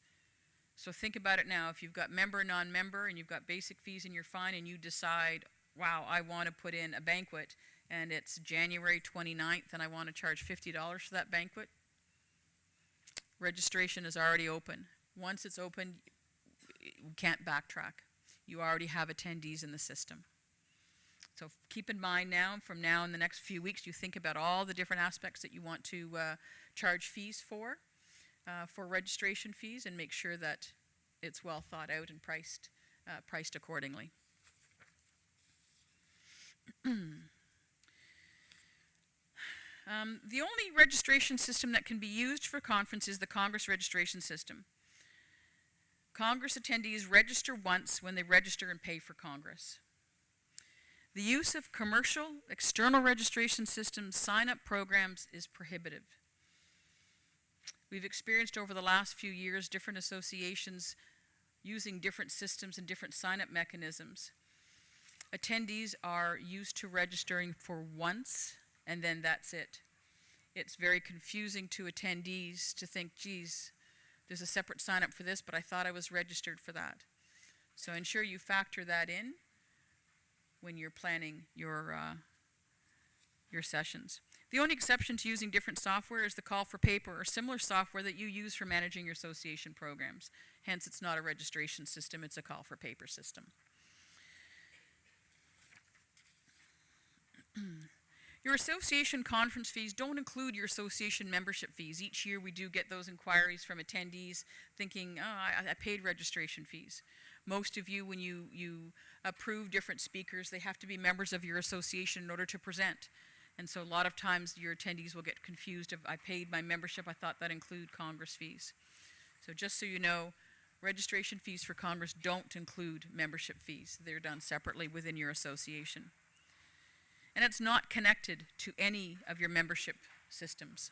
So think about it now. If you've got member, non-member, and you've got basic fees and you're fine, and you decide, wow, I want to put in a banquet, and it's January 29th, and I want to charge $50 for that banquet, registration is already open. Once it's open, you can't backtrack. You already have attendees in the system. So keep in mind now, from now in the next few weeks, you think about all the different aspects that you want to charge fees for registration fees, and make sure that it's well thought out and priced accordingly. The only registration system that can be used for conference is the Congress registration system. Congress attendees register once when they register and pay for Congress. The use of commercial external registration systems sign-up programs is prohibitive. We've experienced over the last few years different associations using different systems and different sign-up mechanisms. Attendees are used to registering for once, and then that's it. It's very confusing to attendees to think, geez, there's a separate sign-up for this, but I thought I was registered for that. So ensure you factor that in when you're planning your sessions. The only exception to using different software is the call for paper or similar software that you use for managing your association programs. Hence, it's not a registration system, it's a call for paper system. Your association conference fees don't include your association membership fees. Each year we do get those inquiries from attendees thinking, oh, I paid registration fees. Most of you, when you approve different speakers, they have to be members of your association in order to present. And so a lot of times your attendees will get confused if I paid my membership, I thought that included Congress fees. So just so you know, Registration fees for Congress don't include membership fees. They're done separately within your association. And it's not connected to any of your membership systems.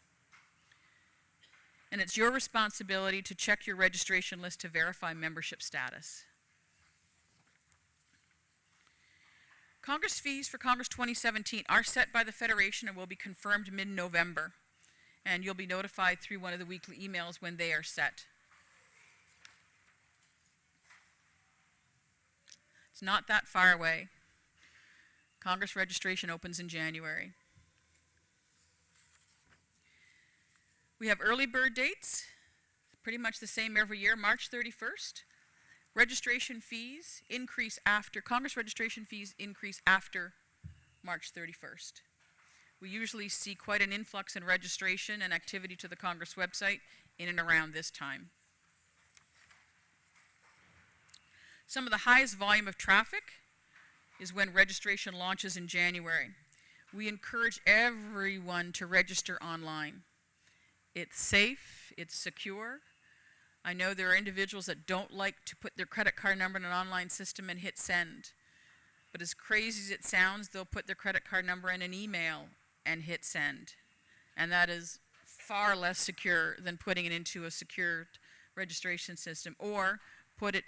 And it's your responsibility to check your registration list to verify membership status. Congress fees for Congress 2017 are set by the Federation and will be confirmed mid-November. And you'll be notified through one of the weekly emails when they are set. It's not that far away. Congress registration opens in January. We have early bird dates, pretty much the same every year, March 31st. Registration fees increase after, Congress registration fees increase after March 31st. We usually see quite an influx in registration and activity to the Congress website in and around this time. Some of the highest volume of traffic is when registration launches in January. We encourage everyone to register online. It's safe, it's secure. I know there are individuals that don't like to put their credit card number in an online system and hit send. But as crazy as it sounds, they'll put their credit card number in an email and hit send. And that is far less secure than putting it into a secured registration system, or put it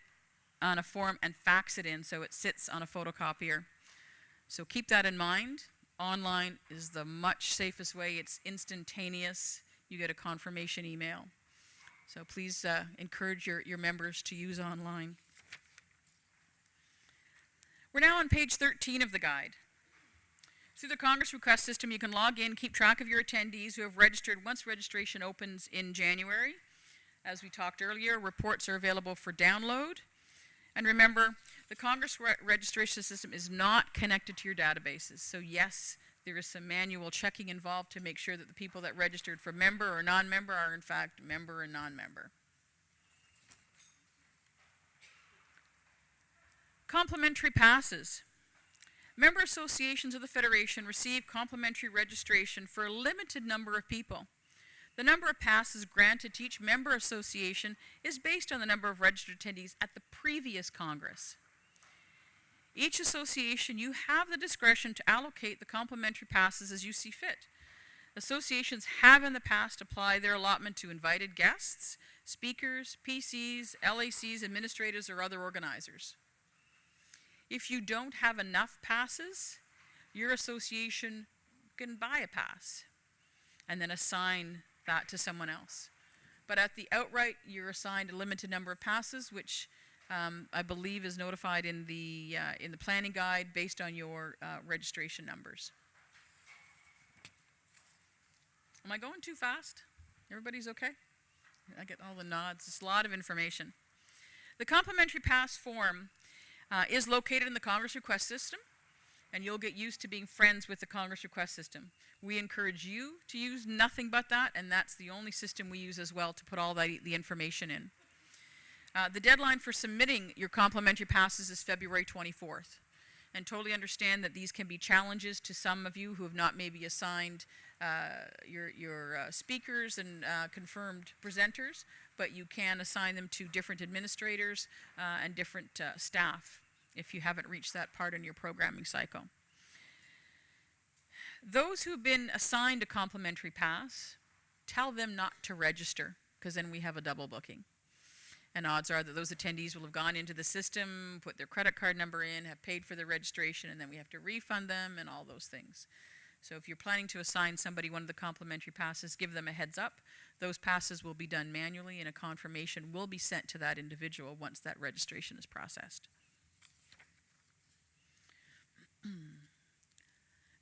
on a form and fax it in so it sits on a photocopier. So keep that in mind. Online is the much safest way. It's instantaneous. You get a confirmation email. So please encourage your members to use online. We're now on page 13 of the guide. Through the Congress request system, you can log in, keep track of your attendees who have registered once registration opens in January. As we talked earlier, reports are available for download. And remember, the Congress registration system is not connected to your databases. So yes, there is some manual checking involved to make sure that the people that registered for member or non-member are in fact member and non-member. Complimentary passes. Member associations of the Federation receive complimentary registration for a limited number of people. The number of passes granted to each member association is based on the number of registered attendees at the previous Congress. Each association, you have the discretion to allocate the complimentary passes as you see fit. Associations have in the past applied their allotment to invited guests, speakers, PCs, LACs, administrators, or other organizers. If you don't have enough passes, your association can buy a pass and then assign that to someone else. But at the outright, you're assigned a limited number of passes, which I believe is notified in the planning guide based on your registration numbers. Am I going too fast? Everybody's okay? I get all the nods. It's a lot of information. The complimentary pass form is located in the Congress request system, and you'll get used to being friends with the Congress request system. We encourage you to use nothing but that, and that's the only system we use as well to put all the information in. The deadline for submitting your complimentary passes is February 24th. And totally understand that these can be challenges to some of you who have not maybe assigned your speakers and confirmed presenters, but you can assign them to different administrators and different staff if you haven't reached that part in your programming cycle. Those who've been assigned a complimentary pass, tell them not to register, because then we have a double booking. And odds are that those attendees will have gone into the system, put their credit card number in, have paid for their registration, and then we have to refund them and all those things. So if you're planning to assign somebody one of the complimentary passes, give them a heads up. Those passes will be done manually, and a confirmation will be sent to that individual once that registration is processed.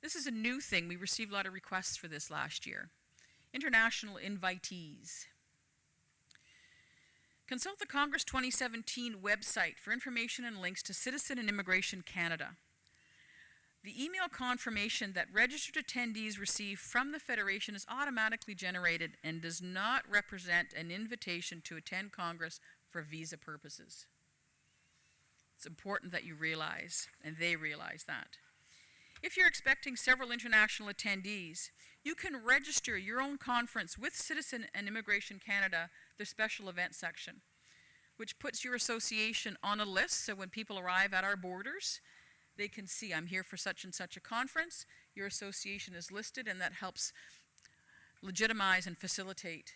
This is a new thing. We received a lot of requests for this last year. International invitees. Consult the Congress 2017 website for information and links to Citizen and Immigration Canada. The email confirmation that registered attendees receive from the Federation is automatically generated and does not represent an invitation to attend Congress for visa purposes. It's important that you realize, and they realize that. If you're expecting several international attendees, you can register your own conference with Citizen and Immigration Canada, their special event section. which puts your association on a list, so when people arrive at our borders, they can see, I'm here for such and such a conference, your association is listed, and that helps legitimize and facilitate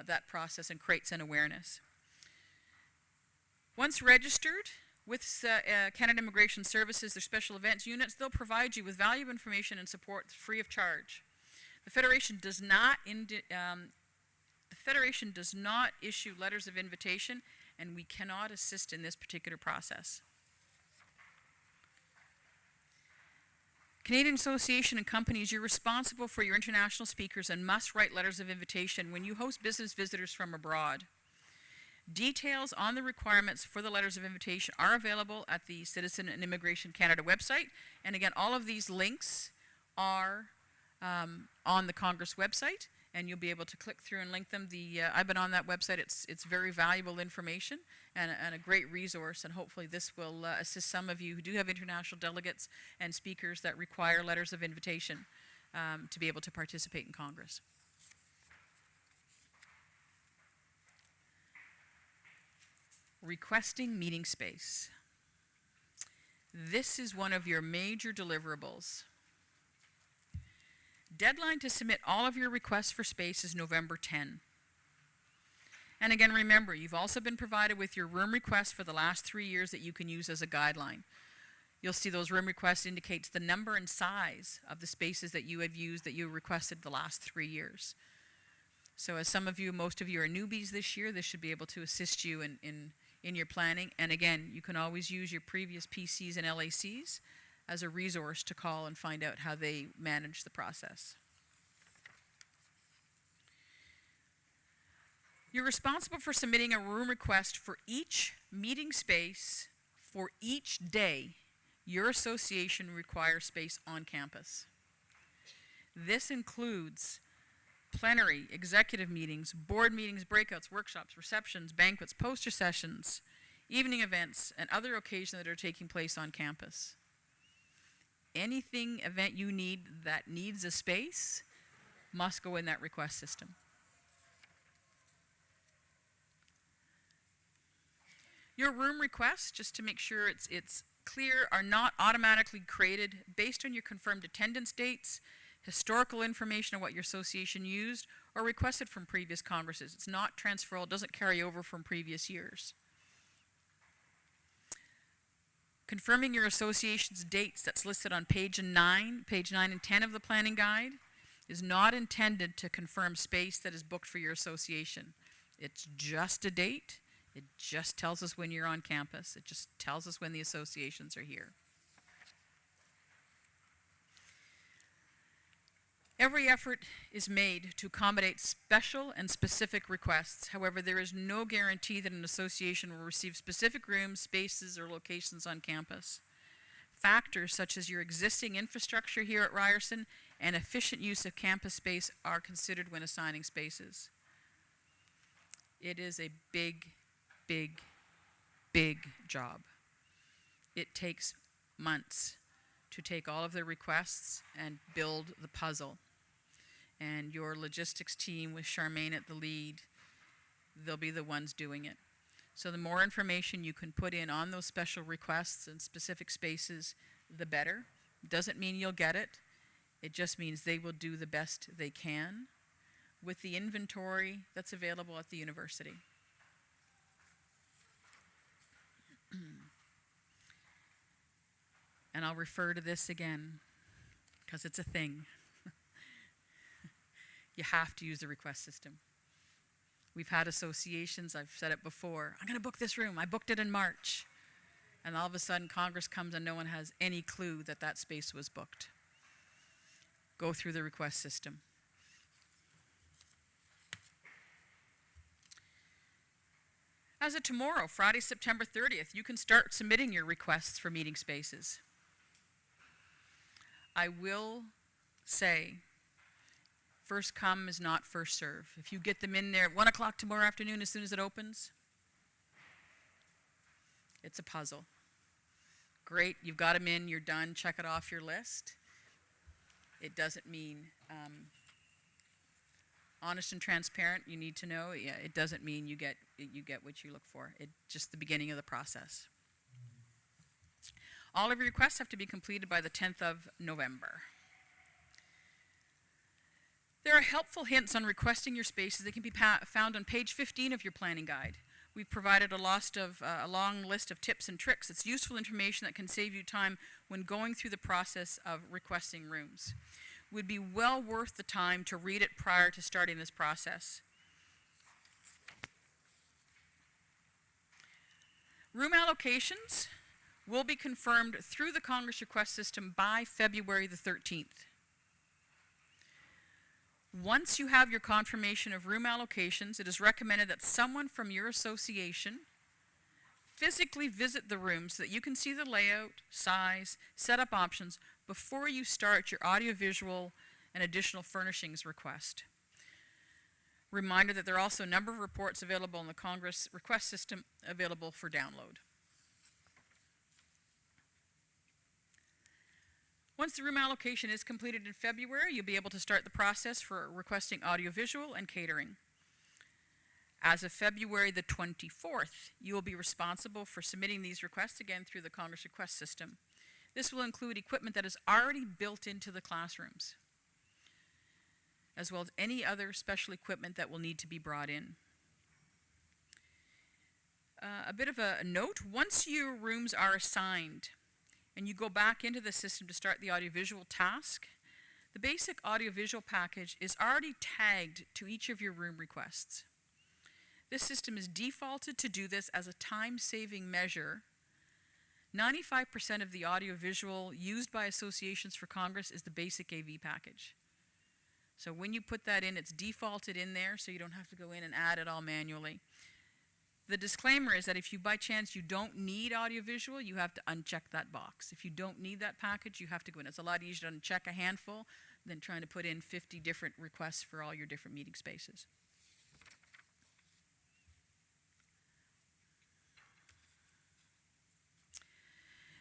that process and creates an awareness. Once registered with Canada Immigration Services, their special events units, they'll provide you with valuable information and support free of charge. The Federation does not issue letters of invitation, and we cannot assist in this particular process. Canadian Association and companies, you're responsible for your international speakers and must write letters of invitation when you host business visitors from abroad. Details on the requirements for the letters of invitation are available at the Citizen and Immigration Canada website. And again, all of these links are on the Congress website, and you'll be able to click through and link them. I've been on that website. It's very valuable information and a great resource, and hopefully this will assist some of you who do have international delegates and speakers that require letters of invitation to be able to participate in Congress. Requesting meeting space. This is one of your major deliverables. Deadline to submit all of your requests for space is November 10. And again, remember, you've also been provided with your room requests for the last 3 years that you can use as a guideline. You'll see those room requests indicates the number and size of the spaces that you have used that you requested the last 3 years. So as some of you, most of you are newbies this year, this should be able to assist you in your planning. And again, you can always use your previous PCs and LACs as a resource to call and find out how they manage the process. You're responsible for submitting a room request for each meeting space for each day your association requires space on campus. This includes plenary, executive meetings, board meetings, breakouts, workshops, receptions, banquets, poster sessions, evening events, and other occasions that are taking place on campus. Anything event you need that needs a space must go in that request system. Your room requests, just to make sure it's clear, are not automatically created based on your confirmed attendance dates, historical information on what your association used, or requested from previous congresses. It's not transferable, it doesn't carry over from previous years. Confirming your association's dates that's listed on page 9 and 10 of the planning guide is not intended to confirm space that is booked for your association. It's just a date. It just tells us when you're on campus. It just tells us when the associations are here. Every effort is made to accommodate special and specific requests. However, there is no guarantee that an association will receive specific rooms, spaces, or locations on campus. Factors such as your existing infrastructure here at Ryerson and efficient use of campus space are considered when assigning spaces. It is a big, big, big job. It takes months to take all of the requests and build the puzzle. And your logistics team with Charmaine at the lead, they'll be the ones doing it. So the more information you can put in on those special requests and specific spaces, the better. Doesn't mean you'll get it. It just means they will do the best they can with the inventory that's available at the university. And I'll refer to this again because it's a thing. You have to use the request system. We've had associations, I've said it before, I'm going to book this room. I booked it in March. And all of a sudden Congress comes and no one has any clue that that space was booked. Go through the request system. As of tomorrow, Friday, September 30th, you can start submitting your requests for meeting spaces. I will say, first come is not first serve. If you get them in there at 1 o'clock tomorrow afternoon as soon as it opens, it's a puzzle. Great, you've got them in, you're done, check it off your list. It doesn't mean honest and transparent. You need to know, yeah, it doesn't mean you get what you look for. It's just the beginning of the process. All of your requests have to be completed by the 10th of November. There are helpful hints on requesting your spaces that can be found on page 15 of your planning guide. We've provided a long list of tips and tricks. It's useful information that can save you time when going through the process of requesting rooms. It would be well worth the time to read it prior to starting this process. Room allocations will be confirmed through the Congress request system by February the 13th. Once you have your confirmation of room allocations, it is recommended that someone from your association physically visit the room so that you can see the layout, size, setup options before you start your audiovisual and additional furnishings request. Reminder that there are also a number of reports available in the Congress request system available for download. Once the room allocation is completed in February, you'll be able to start the process for requesting audiovisual and catering. As of February the 24th, you will be responsible for submitting these requests again through the Congress request system. This will include equipment that is already built into the classrooms, as well as any other special equipment that will need to be brought in. A bit of a note, once your rooms are assigned, and you go back into the system to start the audiovisual task, the basic audiovisual package is already tagged to each of your room requests. This system is defaulted to do this as a time-saving measure. 95% of the audiovisual used by associations for Congress is the basic AV package. So when you put that in, it's defaulted in there, so you don't have to go in and add it all manually. The disclaimer is that if you, by chance, you don't need audiovisual, you have to uncheck that box. If you don't need that package, you have to go in. It's a lot easier to uncheck a handful than trying to put in 50 different requests for all your different meeting spaces.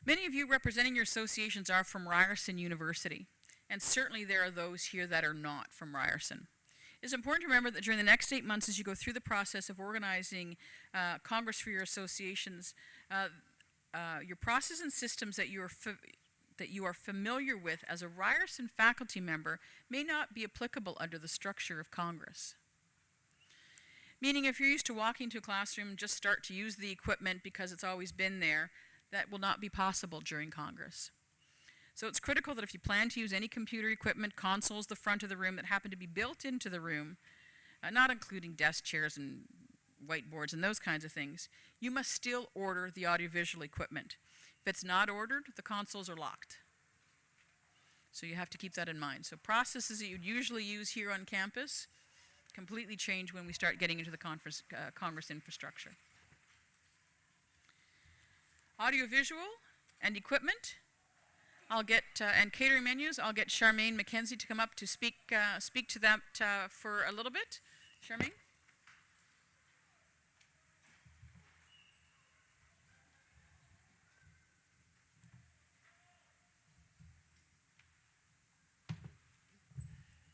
Many of you representing your associations are from Ryerson University, and certainly there are those here that are not from Ryerson. It's important to remember that during the next 8 months, as you go through the process of organizing Congress for your associations, your process and systems that you are familiar with as a Ryerson faculty member may not be applicable under the structure of Congress. Meaning if you're used to walking to a classroom and just start to use the equipment because it's always been there, that will not be possible during Congress. So it's critical that if you plan to use any computer equipment, consoles, the front of the room that happen to be built into the room, not including desk chairs and whiteboards and those kinds of things, you must still order the audiovisual equipment. If it's not ordered, the consoles are locked. So you have to keep that in mind. So processes that you'd usually use here on campus completely change when we start getting into the Congress infrastructure. Audiovisual and equipment. I'll get, and catering menus, I'll get Charmaine McKenzie to come up to speak to that for a little bit. Charmaine?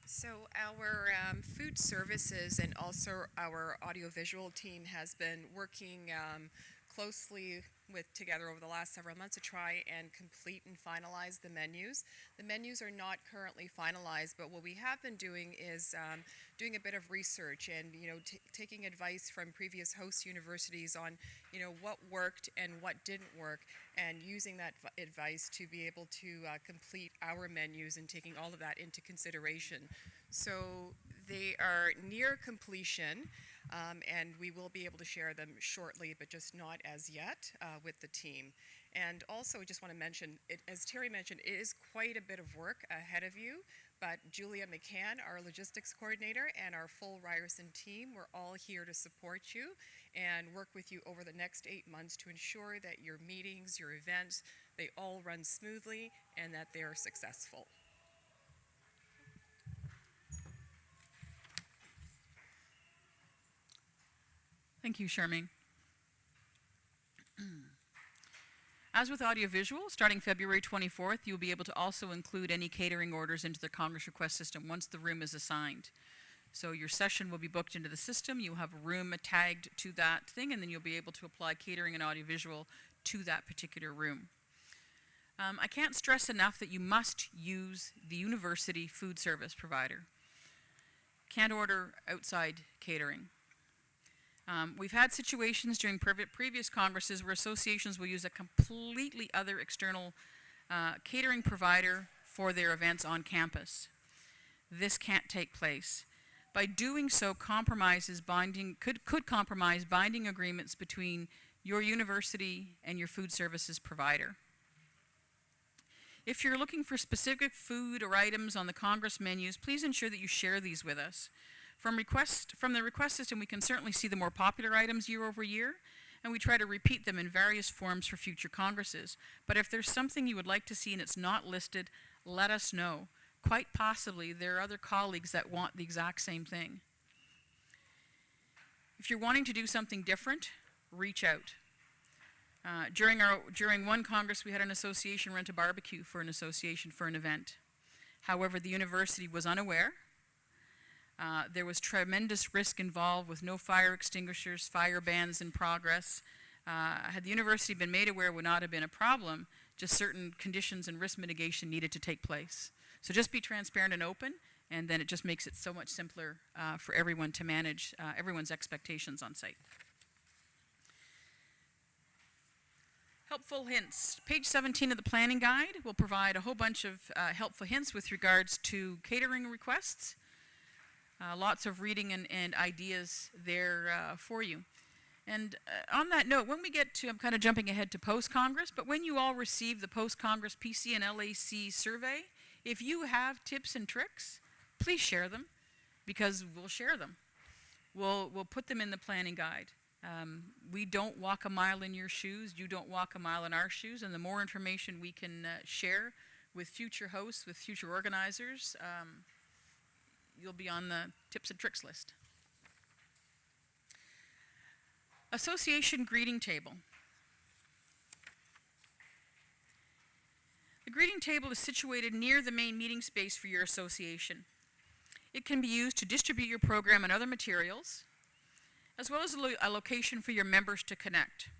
So our food services and also our audiovisual team has been working closely together over the last several months to try and complete and finalize the menus. The menus are not currently finalized, but what we have been doing is doing a bit of research and taking advice from previous host universities on what worked and what didn't work, and using that advice to be able to complete our menus and taking all of that into consideration. So they are near completion. And we will be able to share them shortly, but just not as yet with the team. And also, I just want to mention, as Terry mentioned, it is quite a bit of work ahead of you, but Julia McCann, our logistics coordinator, and our full Ryerson team, we're all here to support you and work with you over the next 8 months to ensure that your meetings, your events, they all run smoothly and that they are successful. Thank you, Charmaine. As with audiovisual, starting February 24th, you'll be able to also include any catering orders into the Congress request system once the room is assigned. So your session will be booked into the system, you'll have a room tagged to that thing, and then you'll be able to apply catering and audiovisual to that particular room. I can't stress enough that you must use the university food service provider. Can't order outside catering. We've had situations during previous congresses where associations will use a completely other external catering provider for their events on campus. This can't take place. By doing so, could compromise binding agreements between your university and your food services provider. If you're looking for specific food or items on the Congress menus, please ensure that you share these with us. From the request system, we can certainly see the more popular items year over year, and we try to repeat them in various forms for future Congresses. But if there's something you would like to see and it's not listed, let us know. Quite possibly, there are other colleagues that want the exact same thing. If you're wanting to do something different, reach out. During one Congress, we had an association rent a barbecue for an association for an event. However, the university was unaware. There was tremendous risk involved with no fire extinguishers, fire bans in progress. Had the university been made aware, it would not have been a problem. Just certain conditions and risk mitigation needed to take place. So just be transparent and open, and then it just makes it so much simpler for everyone to manage everyone's expectations on site. Helpful hints. Page 17 of the planning guide will provide a whole bunch of helpful hints with regards to catering requests. Lots of reading and ideas there for you. And on that note, when we get to, I'm kind of jumping ahead to post-Congress, but when you all receive the post-Congress PC and LAC survey, if you have tips and tricks, please share them, because we'll share them. We'll put them in the planning guide. We don't walk a mile in your shoes, you don't walk a mile in our shoes, and the more information we can share with future hosts, with future organizers, you'll be on the tips and tricks list. Association greeting table. The greeting table is situated near the main meeting space for your association. It can be used to distribute your program and other materials, as well as a location for your members to connect,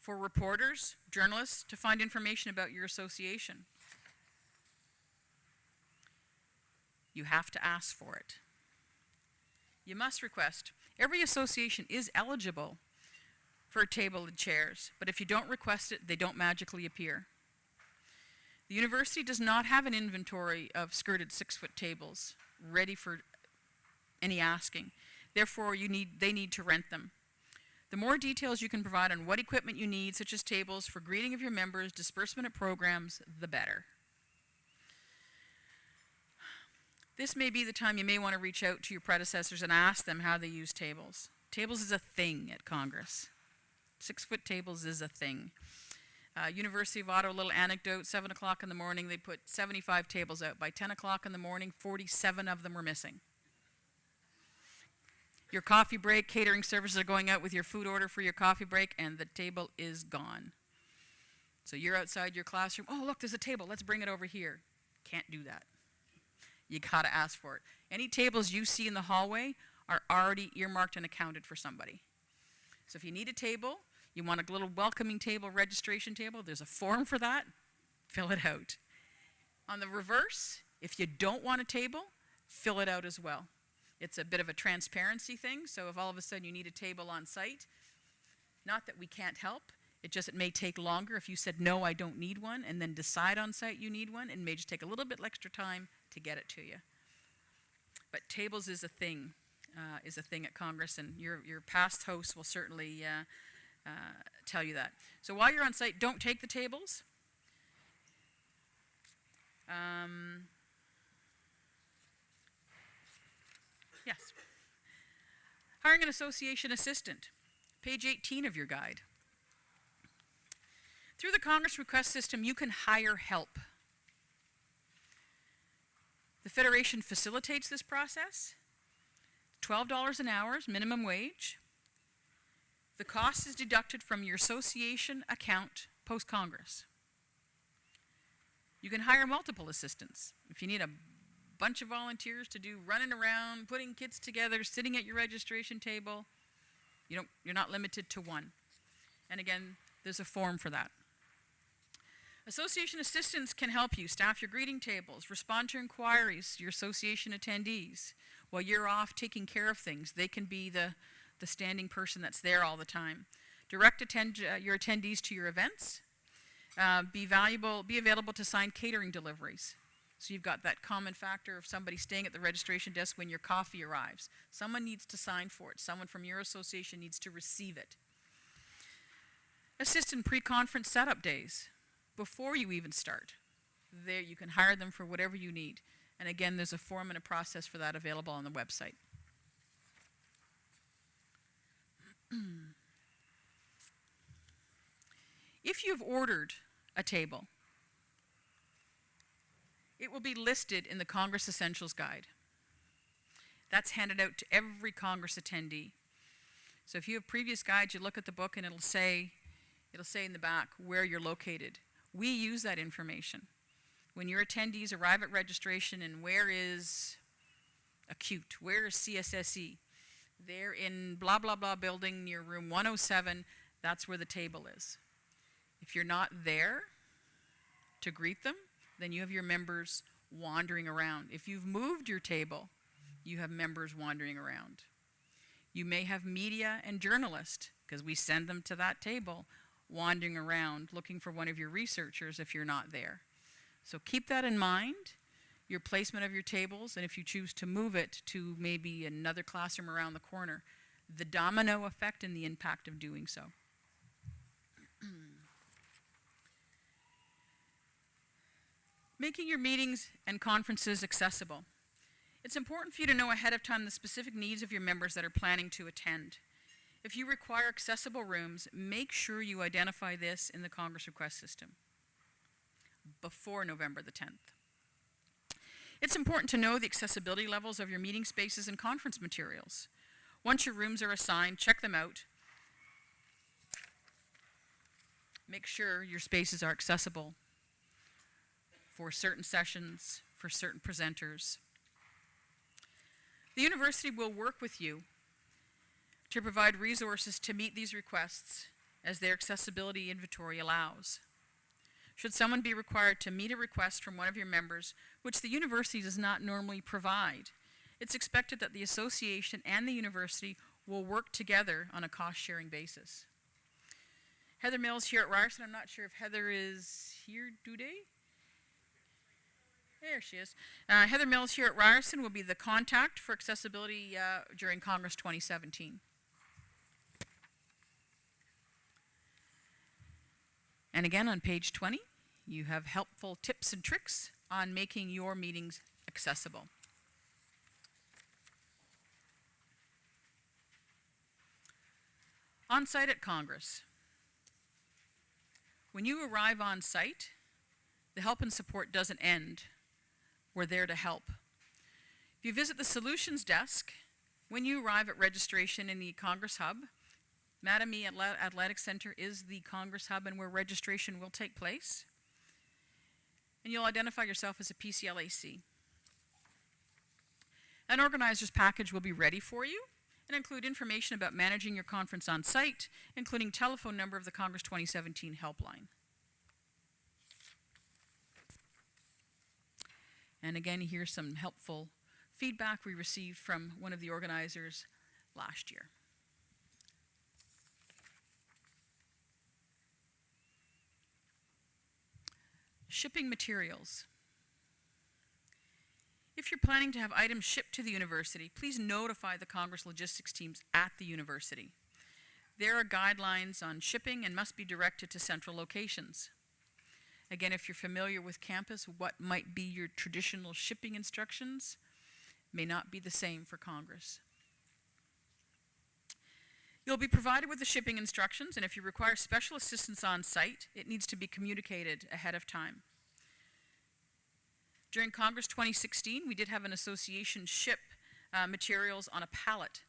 for reporters, journalists, to find information about your association. You have to ask for it. You must request. Every association is eligible for a table and chairs, but if you don't request it, they don't magically appear. The university does not have an inventory of skirted 6-foot tables ready for any asking. Therefore, they need to rent them. The more details you can provide on what equipment you need, such as tables for greeting of your members, disbursement of programs, the better. This may be the time you may want to reach out to your predecessors and ask them how they use tables. Tables is a thing at Congress. 6-foot tables is a thing. University of Ottawa, little anecdote, 7 o'clock in the morning, they put 75 tables out. By 10 o'clock in the morning, 47 of them were missing. Your coffee break, catering services are going out with your food order for your coffee break, and the table is gone. So you're outside your classroom, oh look, there's a table, let's bring it over here. Can't do that. You gotta ask for it. Any tables you see in the hallway are already earmarked and accounted for somebody. So if you need a table, you want a little welcoming table, registration table, there's a form for that, fill it out. On the reverse, if you don't want a table, fill it out as well. It's a bit of a transparency thing, so if all of a sudden you need a table on site, not that we can't help, it may take longer if you said, no, I don't need one, and then decide on site you need one, it may just take a little bit extra time to get it to you. But tables is a thing at Congress, and your past hosts will certainly tell you that. So while you're on site, don't take the tables. Yes. Hiring an association assistant, page 18 of your guide. Through the Congress request system, you can hire help. The Federation facilitates this process. $12 an hour is minimum wage. The cost is deducted from your association account post-Congress. You can hire multiple assistants. If you need a bunch of volunteers to do running around, putting kids together, sitting at your registration table, you're not limited to one. And again, there's a form for that. Association assistants can help you staff your greeting tables, respond to inquiries to your association attendees. While you're off taking care of things, they can be the standing person that's there all the time. Direct your attendees to your events. Be available to sign catering deliveries. So you've got that common factor of somebody staying at the registration desk when your coffee arrives. Someone needs to sign for it. Someone from your association needs to receive it. Assist in pre-conference setup days before you even start. There you can hire them for whatever you need. And again, there's a form and a process for that available on the website. If you've ordered a table, it will be listed in the Congress Essentials Guide. That's handed out to every Congress attendee. So if you have previous guides, you look at the book and it'll say in the back where you're located. We use that information. When your attendees arrive at registration and where is Acute, where is CSSE? They're in blah, blah, blah building near room 107, that's where the table is. If you're not there to greet them, then you have your members wandering around. If you've moved your table, you have members wandering around. You may have media and journalists, because we send them to that table, wandering around looking for one of your researchers if you're not there. So keep that in mind, your placement of your tables, and if you choose to move it to maybe another classroom around the corner, the domino effect and the impact of doing so. Making your meetings and conferences accessible. It's important for you to know ahead of time the specific needs of your members that are planning to attend. If you require accessible rooms, make sure you identify this in the Congress request system before November the 10th. It's important to know the accessibility levels of your meeting spaces and conference materials. Once your rooms are assigned, check them out. Make sure your spaces are accessible for certain sessions, for certain presenters. The university will work with you to provide resources to meet these requests as their accessibility inventory allows. Should someone be required to meet a request from one of your members, which the university does not normally provide, it's expected that the association and the university will work together on a cost-sharing basis. Heather Mills here at Ryerson. I'm not sure if Heather is here today. There she is. Heather Mills here at Ryerson will be the contact for accessibility during Congress 2017. And again, on page 20, you have helpful tips and tricks on making your meetings accessible. On site at Congress. When you arrive on site, the help and support doesn't end. We're there to help. If you visit the Solutions Desk, when you arrive at registration in the Congress Hub, Madame E Athletic Center is the Congress Hub and where registration will take place. And you'll identify yourself as a PCLAC. An organizer's package will be ready for you and include information about managing your conference on site, including telephone number of the Congress 2017 helpline. And again, here's some helpful feedback we received from one of the organizers last year. Shipping materials. If you're planning to have items shipped to the university, please notify the Congress logistics teams at the university. There are guidelines on shipping and must be directed to central locations. Again, if you're familiar with campus, what might be your traditional shipping instructions may not be the same for Congress. You'll be provided with the shipping instructions, and if you require special assistance on site, it needs to be communicated ahead of time. During Congress 2016, we did have an association ship materials on a pallet.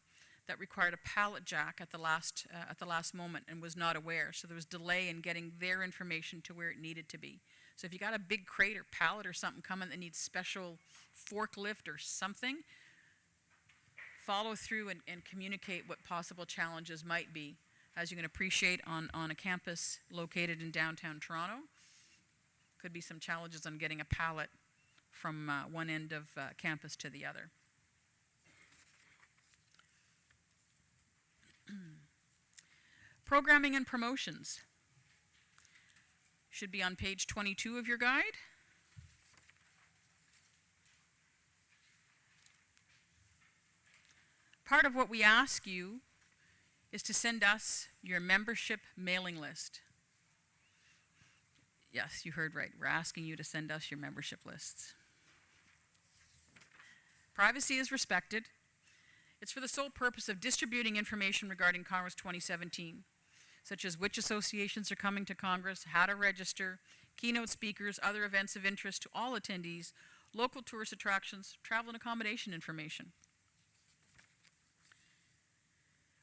that required a pallet jack at the last moment and was not aware. So there was delay in getting their information to where it needed to be. So if you got a big crate or pallet or something coming that needs special forklift or something, follow through and communicate what possible challenges might be. As you can appreciate on a campus located in downtown Toronto, could be some challenges on getting a pallet from one end of campus to the other. Programming and promotions should be on page 22 of your guide. Part of what we ask you is to send us your membership mailing list. Yes, you heard right. We're asking you to send us your membership lists. Privacy is respected. It's for the sole purpose of distributing information regarding Congress 2017, such as which associations are coming to Congress, how to register, keynote speakers, other events of interest to all attendees, local tourist attractions, travel and accommodation information.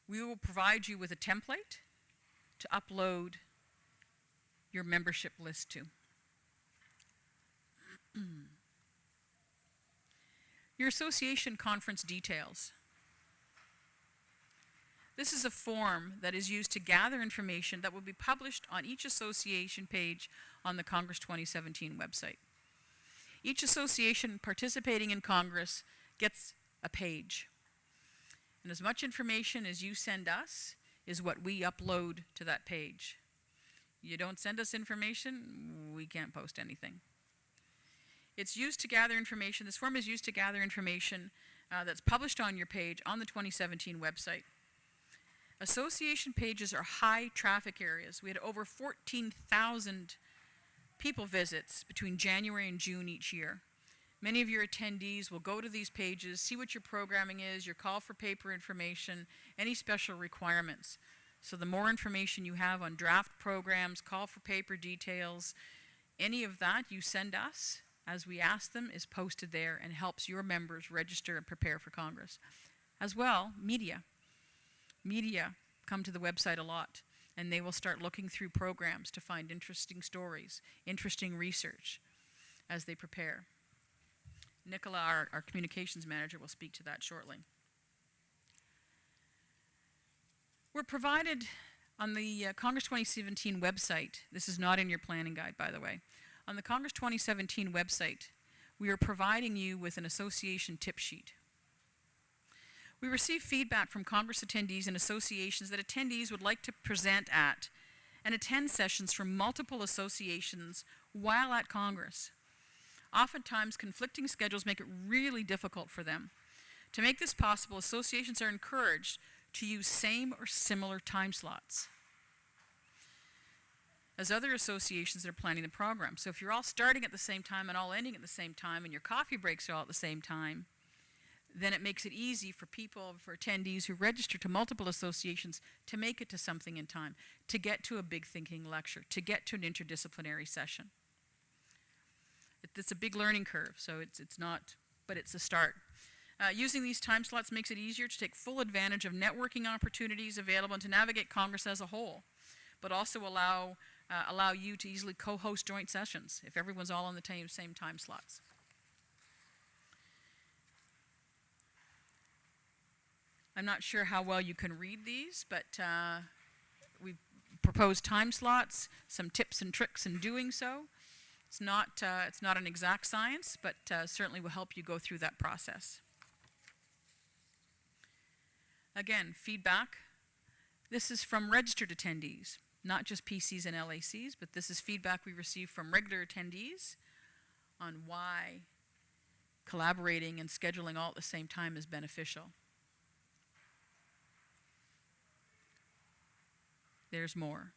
We will provide you with a template to upload your membership list to. Your association conference details. This is a form that is used to gather information that will be published on each association page on the Congress 2017 website. Each association participating in Congress gets a page. And as much information as you send us is what we upload to that page. You don't send us information, we can't post anything. It's used to gather information. This form is used to gather information that's published on your page on the 2017 website. Association pages are high traffic areas. We had over 14,000 people visits between January and June each year. Many of your attendees will go to these pages, see what your programming is, your call for paper information, any special requirements. So the more information you have on draft programs, call for paper details, any of that you send us as we ask them is posted there and helps your members register and prepare for Congress. As well, media. Media come to the website a lot, and they will start looking through programs to find interesting stories, interesting research as they prepare. Nicola, our communications manager, will speak to that shortly. We're provided on the Congress 2017 website. This is not in your planning guide, by the way. On the Congress 2017 website, we are providing you with an association tip sheet. We receive feedback from Congress attendees and associations that attendees would like to present at and attend sessions from multiple associations while at Congress. Oftentimes, conflicting schedules make it really difficult for them. To make this possible, associations are encouraged to use same or similar time slots as other associations that are planning the program. So if you're all starting at the same time and all ending at the same time and your coffee breaks are all at the same time, then it makes it easy for people, for attendees who register to multiple associations to make it to something in time, to get to a big thinking lecture, to get to an interdisciplinary session. It's a big learning curve, so it's not, but it's a start. Using these time slots makes it easier to take full advantage of networking opportunities available and to navigate Congress as a whole, but also allow you to easily co-host joint sessions if everyone's all on the same time slots. I'm not sure how well you can read these, but we've proposed time slots, some tips and tricks in doing so. It's not an exact science, but certainly will help you go through that process. Again, feedback. This is from registered attendees, not just PCs and LACs, but this is feedback we receive from regular attendees on why collaborating and scheduling all at the same time is beneficial. There's more.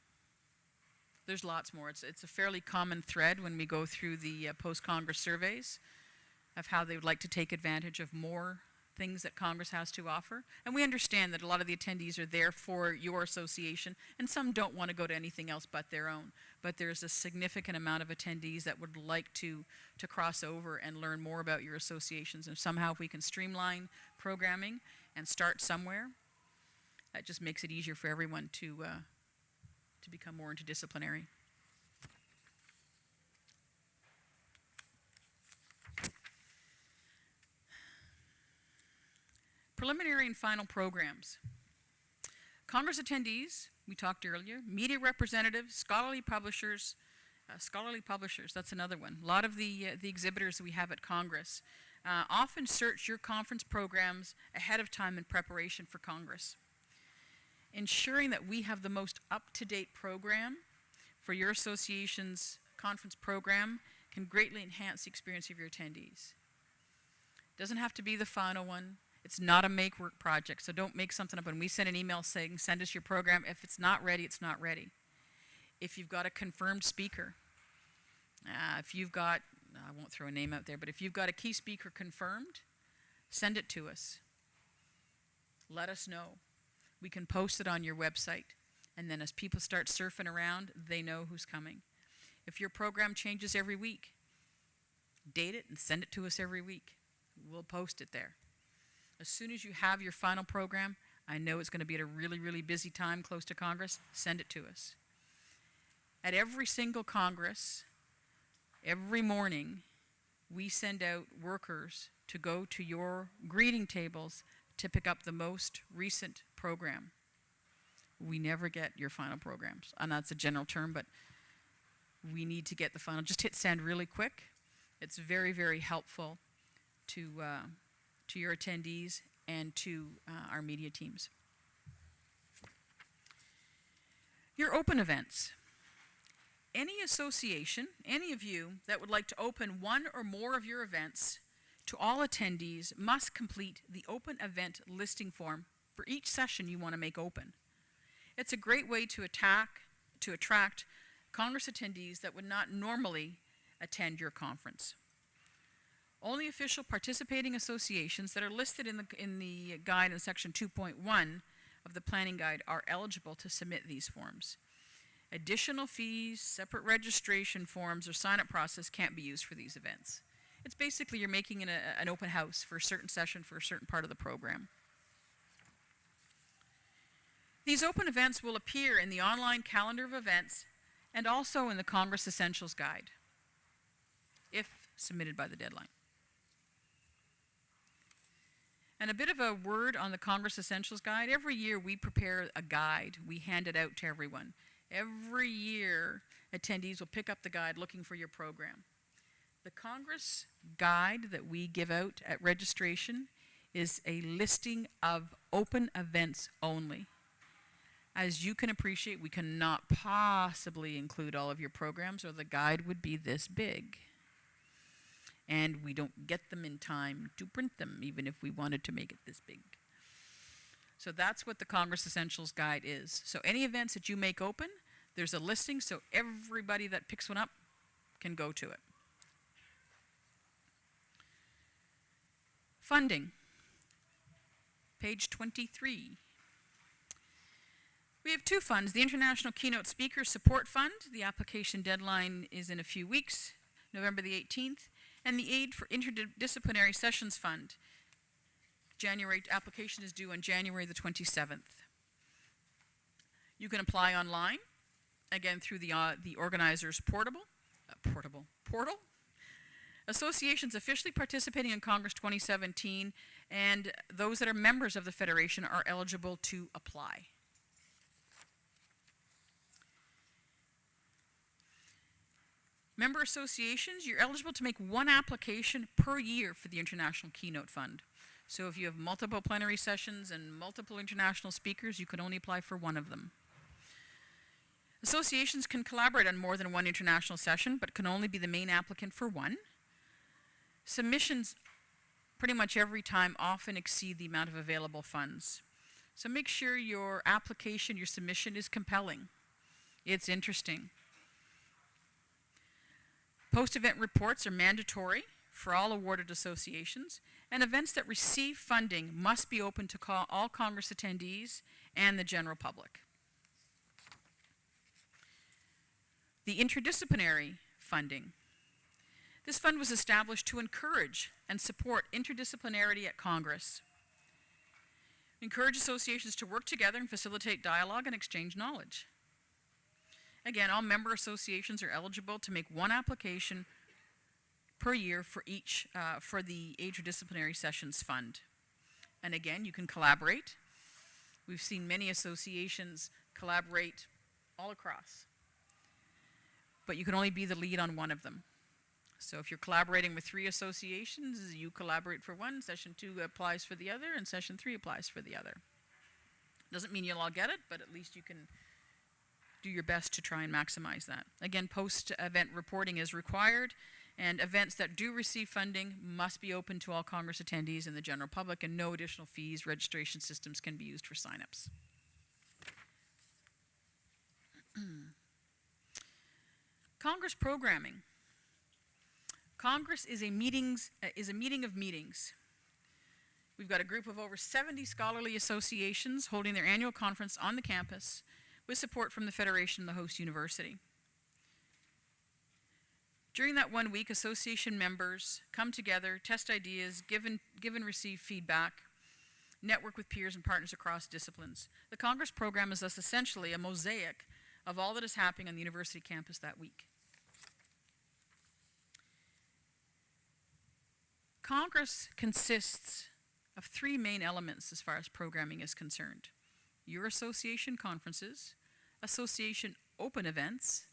There's lots more. It's a fairly common thread when we go through the post-Congress surveys of how they would like to take advantage of more things that Congress has to offer. And we understand that a lot of the attendees are there for your association, and some don't want to go to anything else but their own. But there's a significant amount of attendees that would like to cross over and learn more about your associations. And somehow if we can streamline programming and start somewhere, That just makes it easier for everyone to become more interdisciplinary. Preliminary and final programs. Congress attendees, we talked earlier, media representatives, scholarly publishers, that's another one. A lot of the exhibitors we have at Congress often search your conference programs ahead of time in preparation for Congress. Ensuring that we have the most up-to-date program for your association's conference program can greatly enhance the experience of your attendees. Doesn't have to be the final one. It's not a make-work project, so don't make something up. When we send an email saying, send us your program, if it's not ready, it's not ready. If you've got a confirmed speaker, if you've got, I won't throw a name out there, but if you've got a key speaker confirmed, send it to us. Let us know. We can post it on your website, and then as people start surfing around, they know who's coming. If your program changes every week, date it and send it to us every week. We'll post it there. As soon as you have your final program, I know it's going to be at a really, really busy time close to Congress, send it to us. At every single Congress, every morning, we send out workers to go to your greeting tables to pick up the most recent program. We never get your final programs. And that's a general term, but we need to get the final. Just hit send really quick. It's very, very helpful to your attendees and to our media teams. Your open events. Any association, any of you that would like to open one or more of your events to all attendees must complete the open event listing form for each session you want to make open. It's a great way to attract Congress attendees that would not normally attend your conference. Only official participating associations that are listed in the guide in section 2.1 of the planning guide are eligible to submit these forms. Additional fees, separate registration forms, or sign-up process can't be used for these events. It's basically you're making an open house for a certain session for a certain part of the program. These open events will appear in the online calendar of events and also in the Congress Essentials Guide, if submitted by the deadline. And a bit of a word on the Congress Essentials Guide. Every year we prepare a guide. We hand it out to everyone. Every year attendees will pick up the guide looking for your program. The Congress Guide that we give out at registration is a listing of open events only. As you can appreciate, we cannot possibly include all of your programs or the guide would be this big. And we don't get them in time to print them, even if we wanted to make it this big. So that's what the Congress Essentials Guide is. So any events that you make open, there's a listing, so everybody that picks one up can go to it. Funding. Page 23. We have two funds. The International Keynote Speakers Support Fund. The application deadline is in a few weeks, November the 18th. And the Aid for Interdisciplinary Sessions Fund. Application is due on January the 27th. You can apply online, again through the organizer's portal. Associations officially participating in Congress 2017 and those that are members of the Federation are eligible to apply. Member associations, you're eligible to make one application per year for the International Keynote Fund. So if you have multiple plenary sessions and multiple international speakers, you can only apply for one of them. Associations can collaborate on more than one international session, but can only be the main applicant for one. Submissions pretty much every time often exceed the amount of available funds. So make sure your application, your submission is compelling. It's interesting. Post-event reports are mandatory for all awarded associations, and events that receive funding must be open to all Congress attendees and the general public. The interdisciplinary funding. This fund was established to encourage and support interdisciplinarity at Congress. Encourage associations to work together and facilitate dialogue and exchange knowledge. Again, all member associations are eligible to make one application per year for each, for the Interdisciplinary Sessions Fund. And again, you can collaborate. We've seen many associations collaborate all across. But you can only be the lead on one of them. So if you're collaborating with 3 associations, you collaborate for one, session 2 applies for the other, and session 3 applies for the other. Doesn't mean you'll all get it, but at least you can do your best to try and maximize that. Again, post-event reporting is required, and events that do receive funding must be open to all Congress attendees and the general public, and no additional fees. Registration systems can be used for signups. Congress programming. Congress is a meeting of meetings. We've got a group of over 70 scholarly associations holding their annual conference on the campus with support from the Federation and the host university. During that 1 week, association members come together, test ideas, give and receive feedback, network with peers and partners across disciplines. The Congress program is thus essentially a mosaic of all that is happening on the university campus that week. Congress consists of 3 main elements as far as programming is concerned: your association conferences, association open events,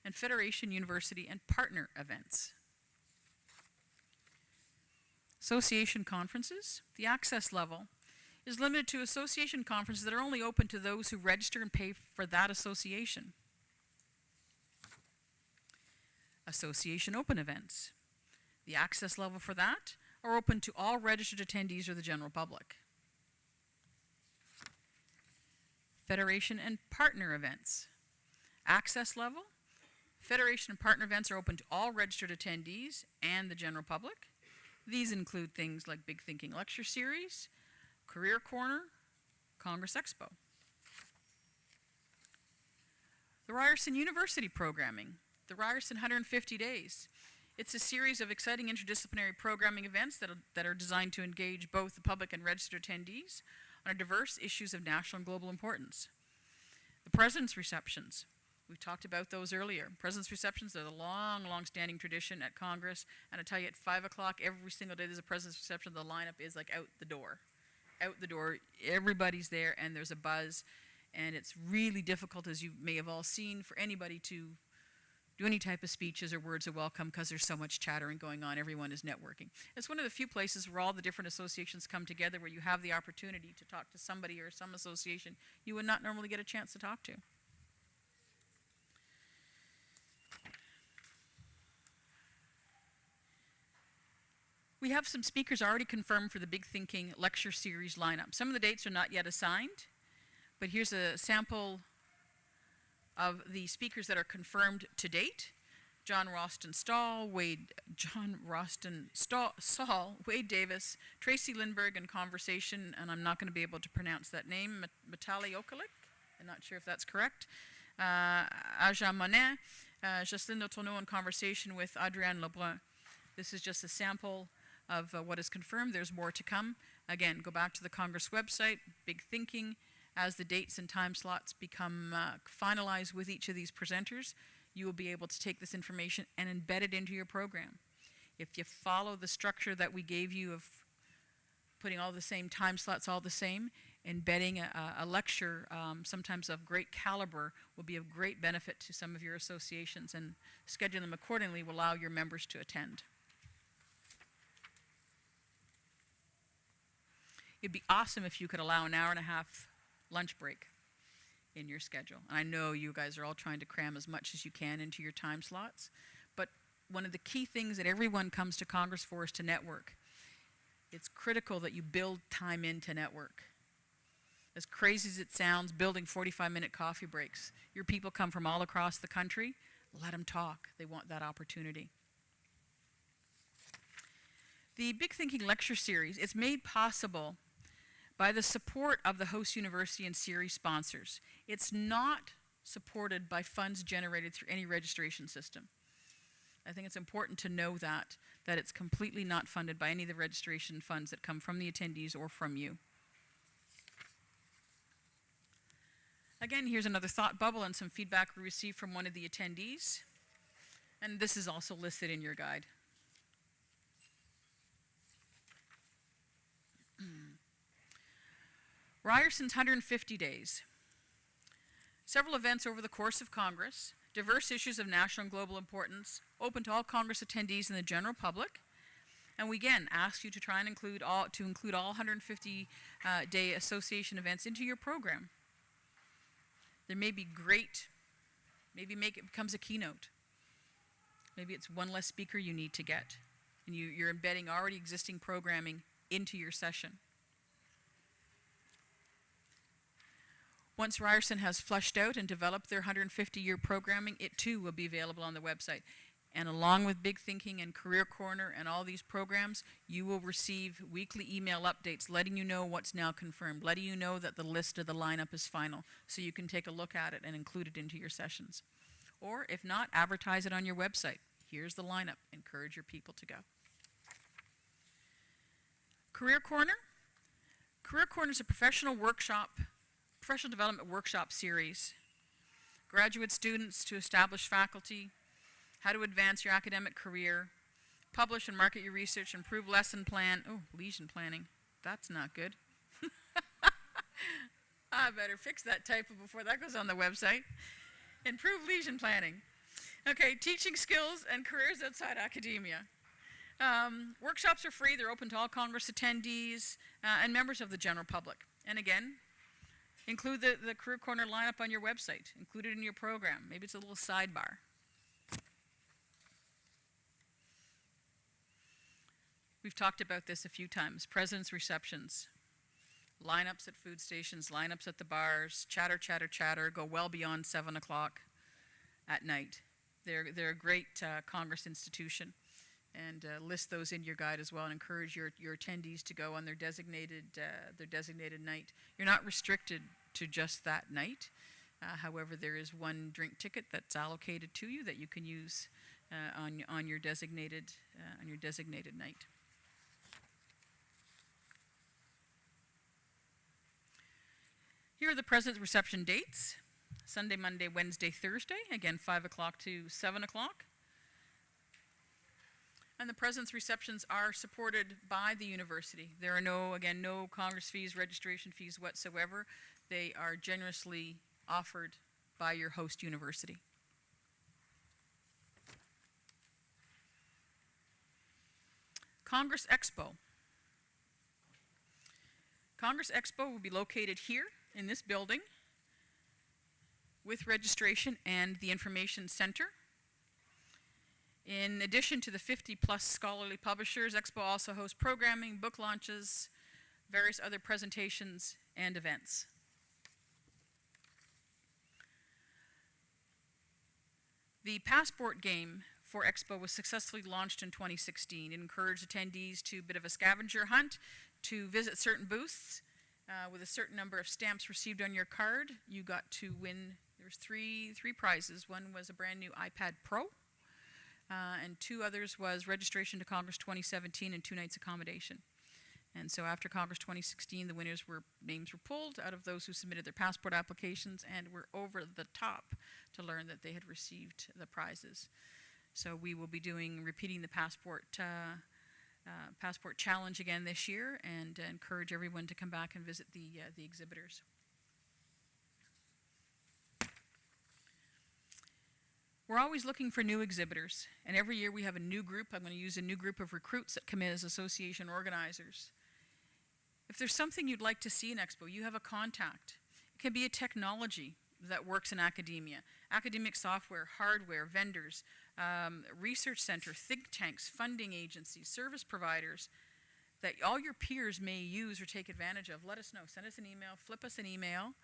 and Federation, university, and partner events. Association conferences, the access level is limited to association conferences that are only open to those who register and pay for that association. Association open events, the access level for that are open to all registered attendees or the general public. Federation and partner events, access level, Federation and partner events are open to all registered attendees and the general public. These include things like Big Thinking Lecture Series, Career Corner, Congress Expo. The Ryerson University programming, the Ryerson 150 Days. It's a series of exciting interdisciplinary programming events that are designed to engage both the public and registered attendees on diverse issues of national and global importance. The President's Receptions. We talked about those earlier. President's Receptions are the long-standing tradition at Congress, and I tell you, at 5 o'clock every single day there's a President's Reception. The lineup is like out the door. Out the door, everybody's there, and there's a buzz, and it's really difficult, as you may have all seen, for anybody to do any type of speeches or words of welcome because there's so much chattering going on. Everyone is networking. It's one of the few places where all the different associations come together, where you have the opportunity to talk to somebody or some association you would not normally get a chance to talk to. We have some speakers already confirmed for the Big Thinking Lecture Series lineup. Some of the dates are not yet assigned, but here's a sample of the speakers that are confirmed to date. John Roston Saul, Wade Davis, Tracy Lindbergh in Conversation, and I'm not going to be able to pronounce that name, Matali Okalik, I'm not sure if that's correct, Aja Monet, Jocelyn Tourneau in Conversation with Adrienne Lebrun. This is just a sample of what is confirmed. There's more to come. Again, go back to the Congress website, Big Thinking. As the dates and time slots become finalized with each of these presenters, you will be able to take this information and embed it into your program. If you follow the structure that we gave you of putting all the same time slots, all the same, embedding a lecture, sometimes of great caliber, will be of great benefit to some of your associations, and scheduling them accordingly will allow your members to attend. It'd be awesome if you could allow an hour and a half lunch break in your schedule. And I know you guys are all trying to cram as much as you can into your time slots, but one of the key things that everyone comes to Congress for is to network. It's critical that you build time in to network. As crazy as it sounds, building 45-minute coffee breaks. Your people come from all across the country. Let them talk. They want that opportunity. The Big Thinking Lecture Series is made possible by the support of the host university and series sponsors. It's not supported by funds generated through any registration system. I think it's important to know that it's completely not funded by any of the registration funds that come from the attendees or from you. Again, here's another thought bubble and some feedback we received from one of the attendees. And this is also listed in your guide. Ryerson's 150 days. Several events over the course of Congress, diverse issues of national and global importance, open to all Congress attendees and the general public. And we again ask you to try and include all 150 day association events into your program. There may be great, maybe make it becomes a keynote. Maybe it's one less speaker you need to get, and you're embedding already existing programming into your session. Once Ryerson has fleshed out and developed their 150-year programming, it too will be available on the website. And along with Big Thinking and Career Corner and all these programs, you will receive weekly email updates letting you know what's now confirmed, letting you know that the list of the lineup is final, so you can take a look at it and include it into your sessions. Or if not, advertise it on your website. Here's the lineup. Encourage your people to go. Career Corner. Career Corner is a professional development workshop series. Graduate students to established faculty, how to advance your academic career, publish and market your research, improve lesson plan. Oh, lesion planning. That's not good. I better fix that typo before that goes on the website. Improve lesion planning. Okay, teaching skills and careers outside academia. Workshops are free. They're open to all Congress attendees and members of the general public. And again, include the Career Corner lineup on your website. Include it in your program. Maybe it's a little sidebar. We've talked about this a few times. President's receptions. Lineups at food stations, lineups at the bars, chatter, chatter, chatter, go well beyond 7 o'clock at night. They're a great Congress institution, and list those in your guide as well and encourage your attendees to go on their designated night. You're not restricted to just that night. However, there is one drink ticket that's allocated to you that you can use on your designated night. Here are the President's reception dates. Sunday, Monday, Wednesday, Thursday. Again, 5 o'clock to 7 o'clock. And the President's receptions are supported by the university. There are no Congress fees, registration fees whatsoever. They are generously offered by your host university. Congress Expo. Congress Expo will be located here in this building with registration and the information center. In addition to the 50-plus scholarly publishers, Expo also hosts programming, book launches, various other presentations and events. The passport game for Expo was successfully launched in 2016. It encouraged attendees to a bit of a scavenger hunt, to visit certain booths. With a certain number of stamps received on your card, you got to win. There's three prizes. One was a brand new iPad Pro, and two others was registration to Congress 2017 and 2 nights accommodation. And so after Congress 2016, the names were pulled out of those who submitted their passport applications and were over the top to learn that they had received the prizes. So we will be repeating the passport challenge again this year, and encourage everyone to come back and visit the exhibitors. We're always looking for new exhibitors, and every year we have a new group. I'm going to use a new group of recruits that come in as association organizers. If there's something you'd like to see in Expo, you have a contact. It can be a technology that works in academia, academic software, hardware, vendors, research center, think tanks, funding agencies, service providers that all your peers may use or take advantage of. Let us know. Send us an email, flip us an email,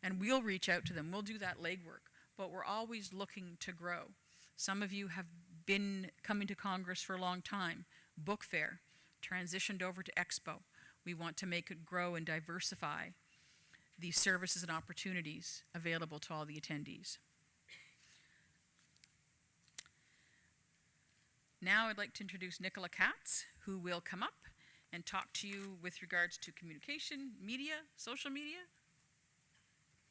and we'll reach out to them. We'll do that legwork. But we're always looking to grow. Some of you have been coming to Congress for a long time. Book fair, transitioned over to Expo. We want to make it grow and diversify the services and opportunities available to all the attendees. Now I'd like to introduce Nicola Katz, who will come up and talk to you with regards to communication, media, social media,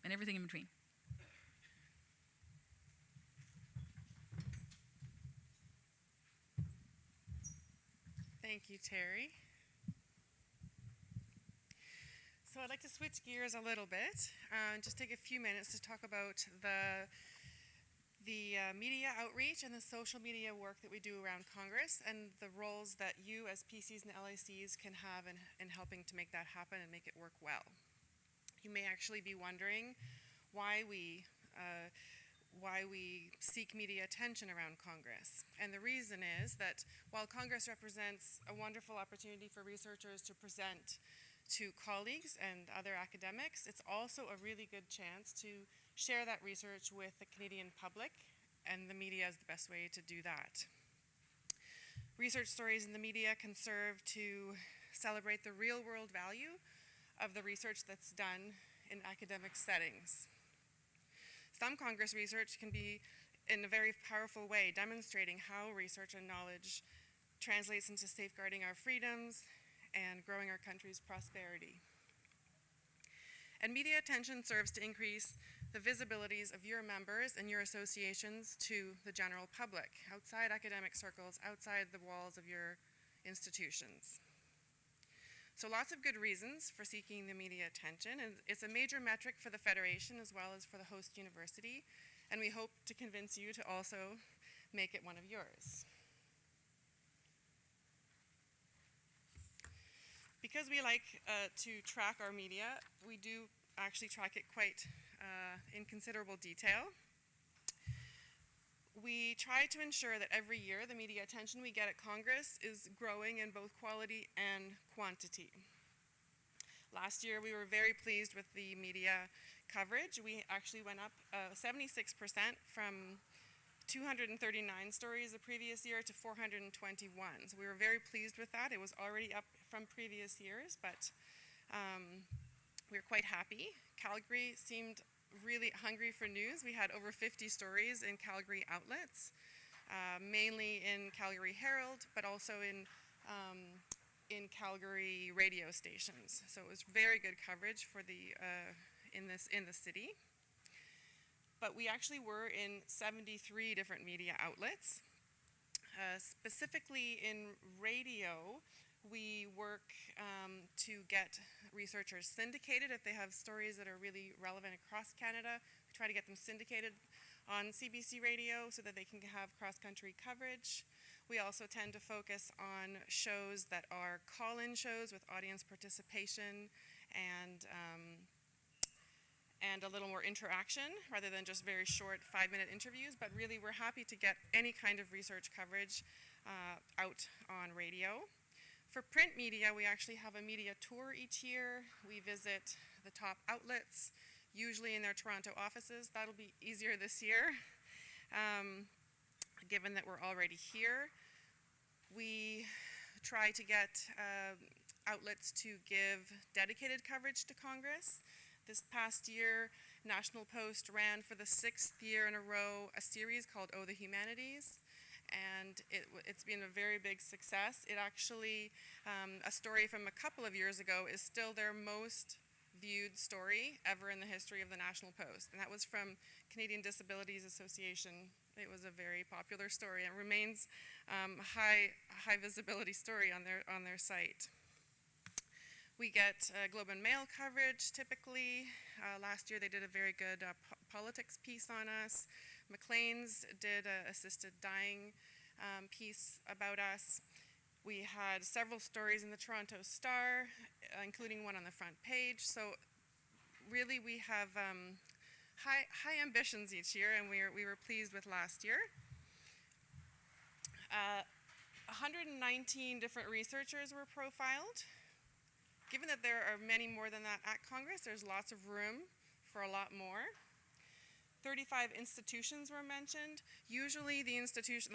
and everything in between. Thank you, Terry. So I'd like to switch gears a little bit and just take a few minutes to talk about the media outreach and the social media work that we do around Congress and the roles that you as PCs and LACs can have in helping to make that happen and make it work well. You may actually be wondering why we seek media attention around Congress. And the reason is that while Congress represents a wonderful opportunity for researchers to present to colleagues and other academics, it's also a really good chance to share that research with the Canadian public, and the media is the best way to do that. Research stories in the media can serve to celebrate the real-world value of the research that's done in academic settings. Some Congress research can be, in a very powerful way, demonstrating how research and knowledge translates into safeguarding our freedoms and growing our country's prosperity. And media attention serves to increase the visibilities of your members and your associations to the general public, outside academic circles, outside the walls of your institutions. So lots of good reasons for seeking the media attention, and it's a major metric for the Federation as well as for the host university, and we hope to convince you to also make it one of yours. Because we like to track our media, we do actually track it quite in considerable detail. We try to ensure that every year the media attention we get at Congress is growing in both quality and quantity. Last year we were very pleased with the media coverage. We actually went up 76% from 239 stories the previous year to 421. So we were very pleased with that. It was already up from previous years, but we were quite happy. Calgary seemed really hungry for news. We had over 50 stories in Calgary outlets, mainly in Calgary Herald, but also in Calgary radio stations. So it was very good coverage for in the city. But we actually were in 73 different media outlets. Specifically in radio, we work to get researchers syndicated if they have stories that are really relevant across Canada. We try to get them syndicated on CBC radio so that they can have cross-country coverage. We also tend to focus on shows that are call-in shows with audience participation and a little more interaction rather than just very short 5-minute interviews, but really we're happy to get any kind of research coverage out on radio. For print media, we actually have a media tour each year. We visit the top outlets, usually in their Toronto offices. That'll be easier this year, given that we're already here. We try to get outlets to give dedicated coverage to Congress. This past year, National Post ran for the 6th year in a row a series called Oh the Humanities, and it's been a very big success. It actually, a story from a couple of years ago, is still their most viewed story ever in the history of the National Post, and that was from Canadian Disabilities Association. It was a very popular story and remains a high visibility story on their site. We get Globe and Mail coverage typically. Last year they did a very good politics piece on us. Maclean's did an assisted dying piece about us. We had several stories in the Toronto Star, including one on the front page. So really we have high ambitions each year, and we were pleased with last year. 119 different researchers were profiled. Given that there are many more than that at Congress, there's lots of room for a lot more. 35 institutions were mentioned. Usually the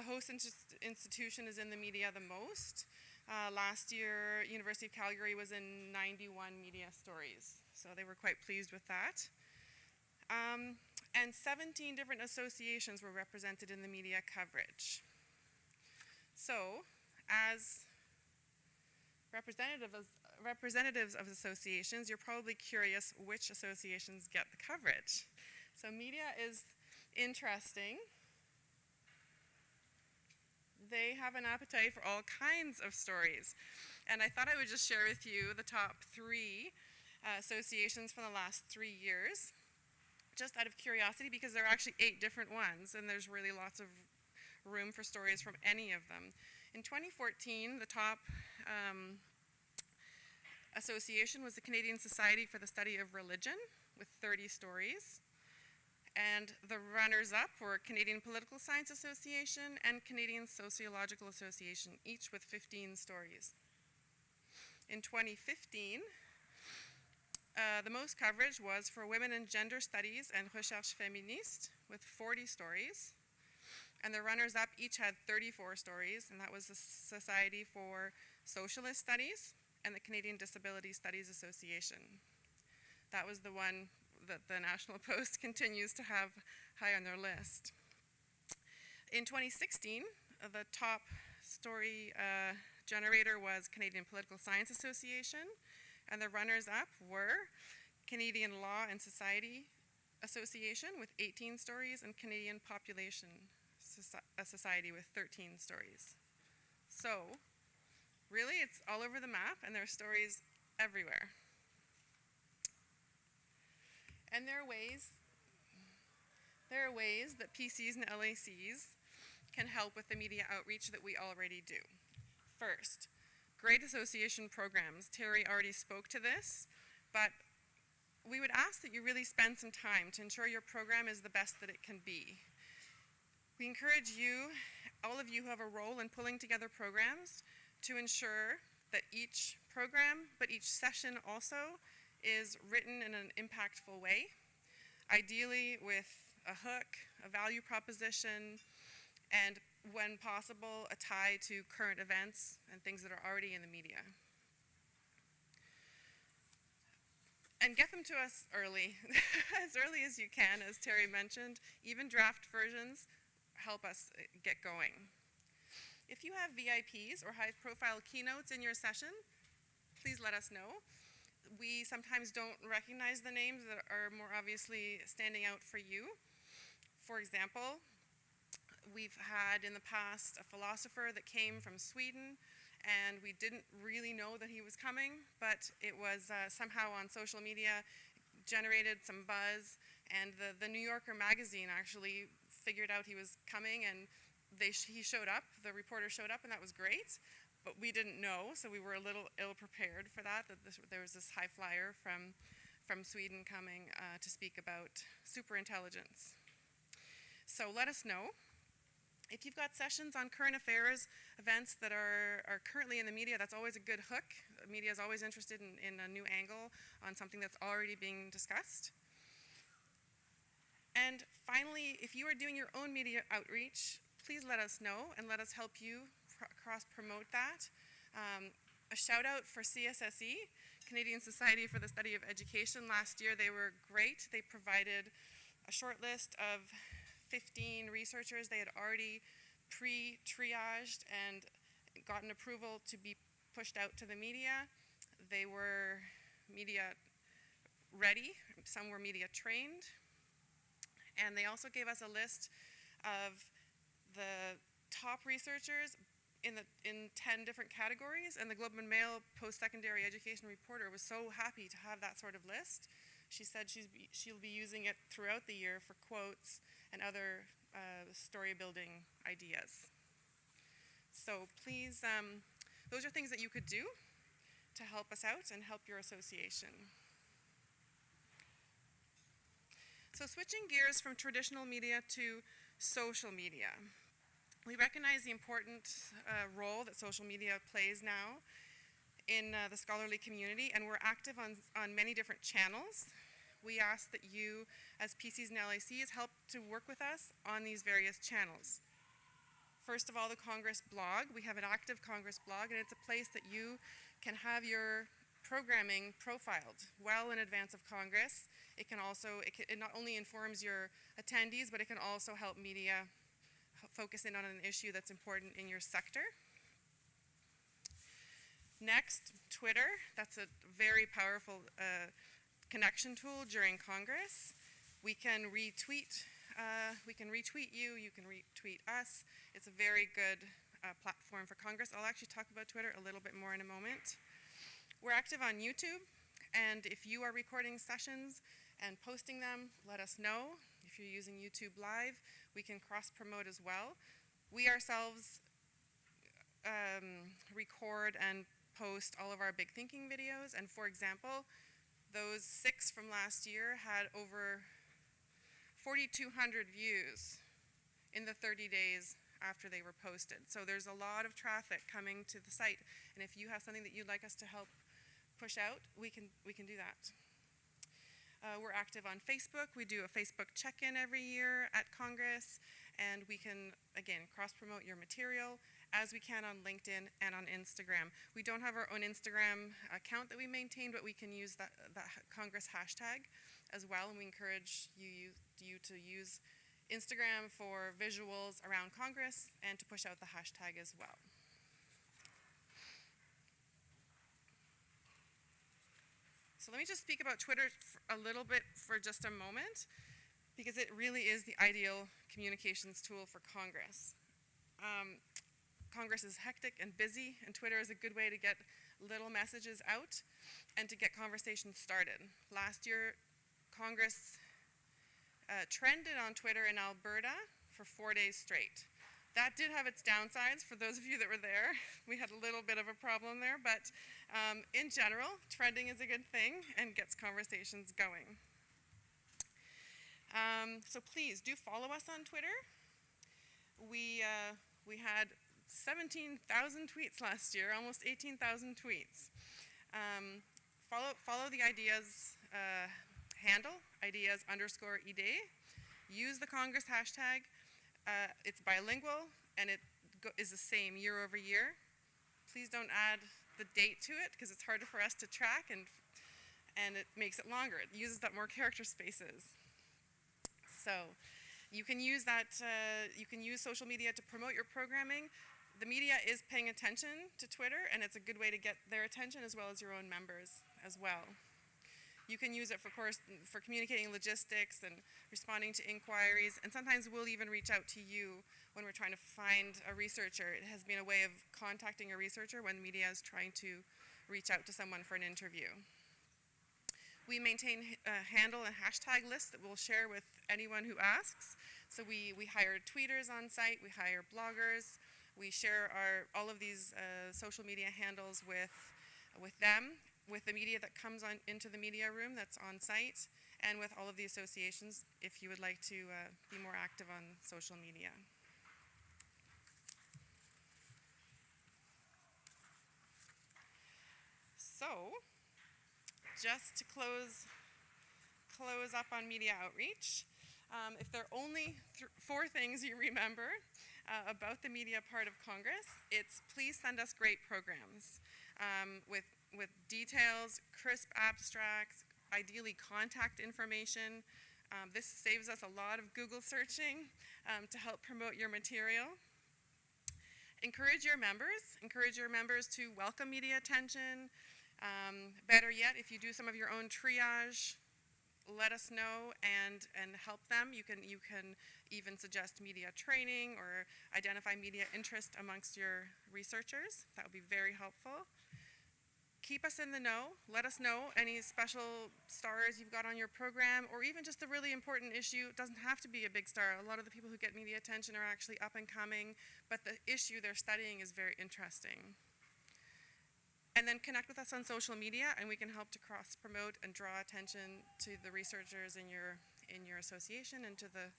host institution is in the media the most. Last year, University of Calgary was in 91 media stories, so they were quite pleased with that. And 17 different associations were represented in the media coverage. So, as representatives of associations, you're probably curious which associations get the coverage. So media is interesting. they have an appetite for all kinds of stories. And I thought I would just share with you the top 3 associations from the last 3 years, just out of curiosity, because there are actually 8 different ones, and there's really lots of room for stories from any of them. In 2014, the top association was the Canadian Society for the Study of Religion, with 30 stories. And the runners-up were Canadian Political Science Association and Canadian Sociological Association, each with 15 stories. In 2015, the most coverage was for Women and Gender Studies and Recherche Féministe, with 40 stories. And the runners-up each had 34 stories, and that was the Society for Socialist Studies and the Canadian Disability Studies Association. That was the one that the National Post continues to have high on their list. In 2016, the top story generator was Canadian Political Science Association, and the runners-up were Canadian Law and Society Association with 18 stories and Canadian Population Society with 13 stories. So, really, it's all over the map, and there are stories everywhere. And there are ways that PCs and LACs can help with the media outreach that we already do. First, great association programs. Terry already spoke to this, but we would ask that you really spend some time to ensure your program is the best that it can be. We encourage you, all of you who have a role in pulling together programs, to ensure that each program, but each session also, is written in an impactful way, ideally with a hook, a value proposition, and when possible, a tie to current events and things that are already in the media. And get them to us early, as early as you can, as Terry mentioned. Even draft versions help us get going. If you have VIPs or high-profile keynotes in your session, please let us know. We sometimes don't recognize the names that are more obviously standing out for you. For example, we've had in the past a philosopher that came from Sweden, and we didn't really know that he was coming, but it was somehow on social media generated some buzz, and the New Yorker magazine actually figured out he was coming, and he showed up, the reporter showed up, and that was great. But we didn't know, so we were a little ill-prepared for that there was this high flyer from Sweden coming to speak about superintelligence. So let us know. If you've got sessions on current affairs, events that are currently in the media, that's always a good hook. The media is always interested in a new angle on something that's already being discussed. And finally, if you are doing your own media outreach, please let us know and let us help you cross-promote that. A shout out for CSSE, Canadian Society for the Study of Education. Last year they were great. They provided a short list of 15 researchers they had already pre-triaged and gotten approval to be pushed out to the media. They were media ready, some were media trained, and they also gave us a list of the top researchers in 10 different categories, and the Globe and Mail post-secondary education reporter was so happy to have that sort of list. She said she'll be using it throughout the year for quotes and other story building ideas. So please, those are things that you could do to help us out and help your association. So switching gears from traditional media to social media. We recognize the important role that social media plays now in the scholarly community, and we're active on many different channels. We ask that you, as PCs and LACs, help to work with us on these various channels. First of all, the Congress blog. We have an active Congress blog, and it's a place that you can have your programming profiled well in advance of Congress. It not only informs your attendees, but it can also help media focus in on an issue that's important in your sector. Next, Twitter. That's a very powerful connection tool during Congress. We can retweet you, you can retweet us. It's a very good platform for Congress. I'll actually talk about Twitter a little bit more in a moment. We're active on YouTube, and if you are recording sessions and posting them, let us know. If you're using YouTube Live, we can cross-promote as well. We ourselves record and post all of our big thinking videos, and for example, those 6 from last year had over 4,200 views in the 30 days after they were posted. So there's a lot of traffic coming to the site, and if you have something that you'd like us to help push out, we can do that. We're active on Facebook. We do a Facebook check-in every year at Congress, and we can, again, cross-promote your material as we can on LinkedIn and on Instagram. We don't have our own Instagram account that we maintain, but we can use that Congress hashtag as well, and we encourage you to use Instagram for visuals around Congress and to push out the hashtag as well. So let me just speak about Twitter a little bit for just a moment, because it really is the ideal communications tool for Congress. Congress is hectic and busy, and Twitter is a good way to get little messages out and to get conversations started. Last year, Congress trended on Twitter in Alberta for 4 days straight. That did have its downsides for those of you that were there. We had a little bit of a problem there, but in general, trending is a good thing and gets conversations going. So please do follow us on Twitter. We had 17,000 tweets last year, almost 18,000 tweets. Follow the ideas handle, ideas_ed. Use the Congress hashtag. It's bilingual, and it is the same year over year. Please don't add the date to it, because it's harder for us to track, and it makes it longer. It uses up more character spaces. So you can use that. You can use social media to promote your programming. The media is paying attention to Twitter, and it's a good way to get their attention as well as your own members as well. You can use it, for communicating logistics and responding to inquiries, and sometimes we'll even reach out to you when we're trying to find a researcher. It has been a way of contacting a researcher when media is trying to reach out to someone for an interview. We maintain handle and hashtag lists that we'll share with anyone who asks. So we hire tweeters on site, we hire bloggers, we share all of these social media handles with them, with the media that comes into the media room that's on site, and with all of the associations if you would like to be more active on social media. So, just to close up on media outreach, if there are only 4 things you remember about the media part of Congress, it's please send us great programs with details, crisp abstracts, ideally contact information. This saves us a lot of Google searching to help promote your material. Encourage your members to welcome media attention. Better yet, if you do some of your own triage, let us know and help them. You can even suggest media training or identify media interest amongst your researchers. That would be very helpful. Keep us in the know. Let us know any special stars you've got on your program, or even just a really important issue. It doesn't have to be a big star. A lot of the people who get media attention are actually up and coming, but the issue they're studying is very interesting. And then connect with us on social media, and we can help to cross-promote and draw attention to the researchers in your association and to the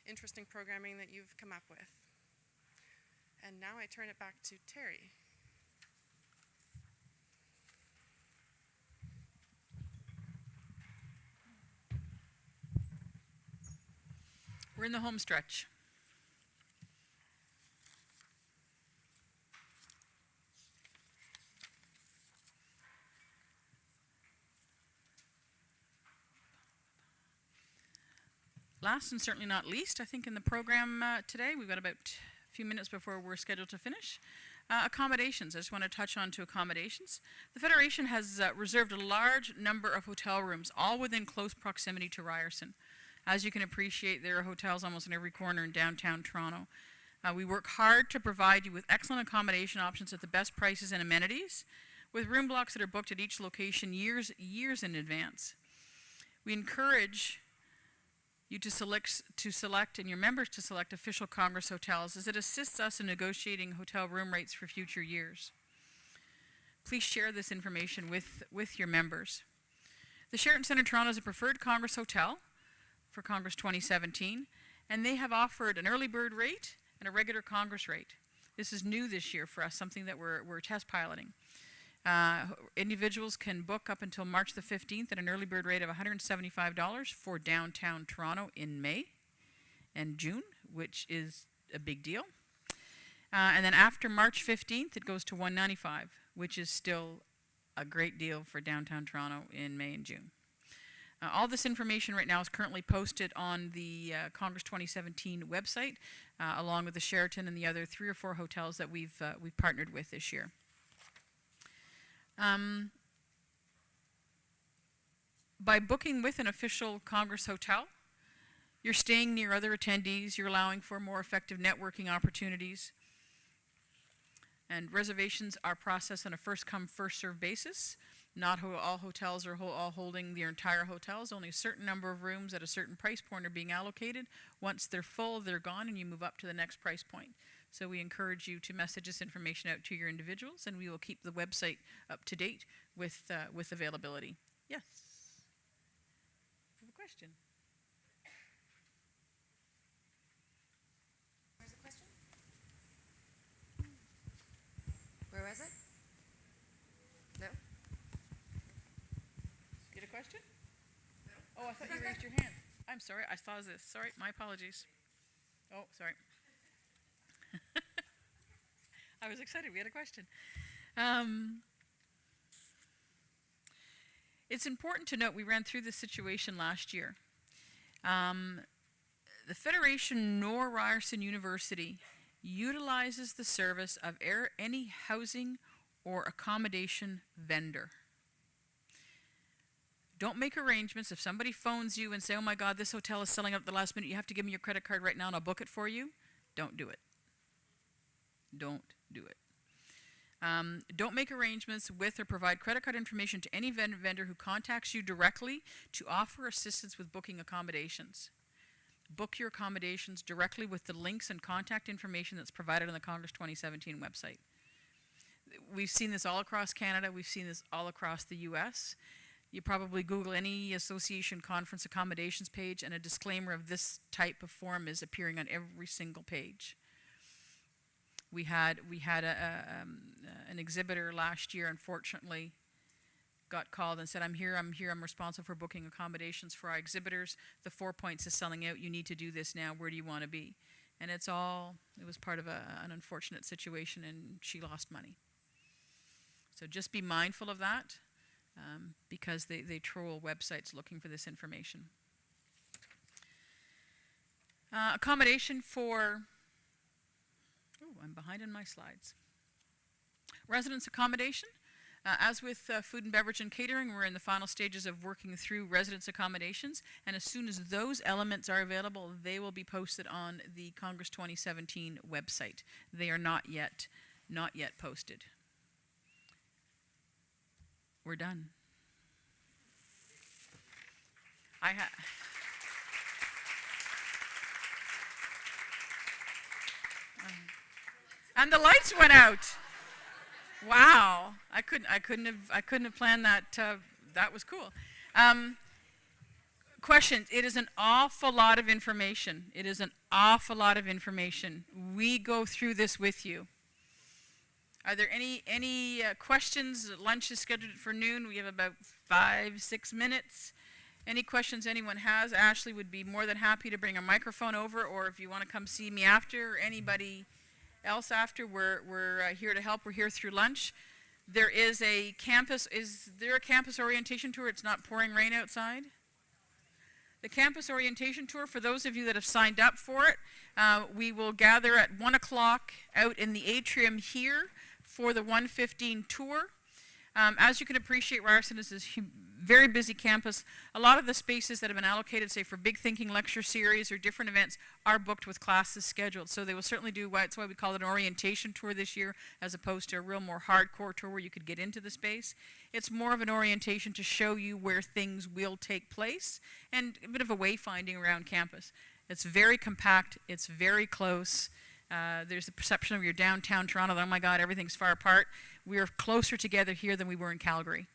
interesting programming that you've come up with. And now I turn it back to Terry. We're in the home stretch. Last and certainly not least, I think in the program today, we've got about a few minutes before we're scheduled to finish. Accommodations. I just want to touch on to accommodations. The Federation has reserved a large number of hotel rooms, all within close proximity to Ryerson. As you can appreciate, there are hotels almost in every corner in downtown Toronto. We work hard to provide you with excellent accommodation options at the best prices and amenities, with room blocks that are booked at each location years in advance. We encourage you to select and your members to select official Congress hotels, as it assists us in negotiating hotel room rates for future years. Please share this information with your members. The Sheraton Centre Toronto is a preferred Congress hotel for Congress 2017, and they have offered an early bird rate and a regular Congress rate. This is new this year for us, something that we're test piloting. Individuals can book up until March the 15th at an early bird rate of $175 for downtown Toronto in May and June, which is a big deal. And then after March 15th, it goes to $195, which is still a great deal for downtown Toronto in May and June. All this information right now is currently posted on the Congress 2017 website, along with the Sheraton and the other 3 or 4 hotels that we've partnered with this year. By booking with an official Congress hotel, you're staying near other attendees, you're allowing for more effective networking opportunities, and reservations are processed on a first-come, first-served basis. Not all hotels are all holding their entire hotels. Only a certain number of rooms at a certain price point are being allocated. Once they're full, they're gone, and you move up to the next price point. So we encourage you to message this information out to your individuals, and we will keep the website up to date with availability. Yes? I have a question. There's a question? Where was it? No? You had a question? No. Oh, I thought you raised your hand. I'm sorry, I saw this. Sorry, my apologies. Oh, sorry. I was excited. We had a question. It's important to note we ran through this situation last year. The Federation nor Ryerson University utilizes the service of any housing or accommodation vendor. Don't make arrangements. If somebody phones you and say, oh my God, this hotel is selling out at the last minute, you have to give me your credit card right now and I'll book it for you. Don't do it. Don't do it. Don't make arrangements with or provide credit card information to any vendor who contacts you directly to offer assistance with booking accommodations. Book your accommodations directly with the links and contact information that's provided on the Congress 2017 website. We've seen this all across Canada. We've seen this all across the U.S. You probably Google any association conference accommodations page, and a disclaimer of this type of form is appearing on every single page. We had an exhibitor last year, unfortunately, got called and said, I'm responsible for booking accommodations for our exhibitors. The 4 Points is selling out. You need to do this now. Where do you want to be? And it was part of an unfortunate situation, and she lost money. So just be mindful of that, because they troll websites looking for this information. Accommodation for... Oh, I'm behind in my slides. Residence accommodation. As with food and beverage and catering, we're in the final stages of working through residence accommodations, and as soon as those elements are available, they will be posted on the Congress 2017 website. They are not yet posted. We're done. And the lights went out. Wow, I couldn't have planned that. That was cool. Questions? It is an awful lot of information. It is an awful lot of information. We go through this with you. Are there any questions? Lunch is scheduled for noon. We have about 5-6 minutes. Any questions anyone has? Ashley would be more than happy to bring a microphone over, or if you want to come see me after, or anybody else after, we're here to help. We're here through lunch. There is a campus. Is there a campus orientation tour? It's not pouring rain outside. The campus orientation tour, for those of you that have signed up for it, we will gather at 1 o'clock out in the atrium here for the 1:15 tour. As you can appreciate, Ryerson is this very busy campus. A lot of the spaces that have been allocated, say, for Big Thinking lecture series or different events are booked with classes scheduled. So they will certainly do, that's why we call it an orientation tour this year, as opposed to a real more hardcore tour where you could get into the space. It's more of an orientation to show you where things will take place and a bit of a wayfinding around campus. It's very compact, it's very close. There's the perception of your downtown Toronto that, oh my God, everything's far apart. We're closer together here than we were in Calgary.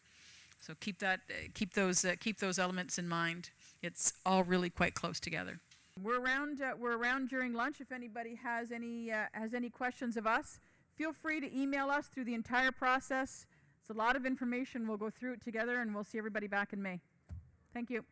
So keep those elements in mind. It's all really quite close together. We're around during lunch. If anybody has any questions of us, feel free to email us through the entire process. It's a lot of information. We'll go through it together, and we'll see everybody back in May. Thank you.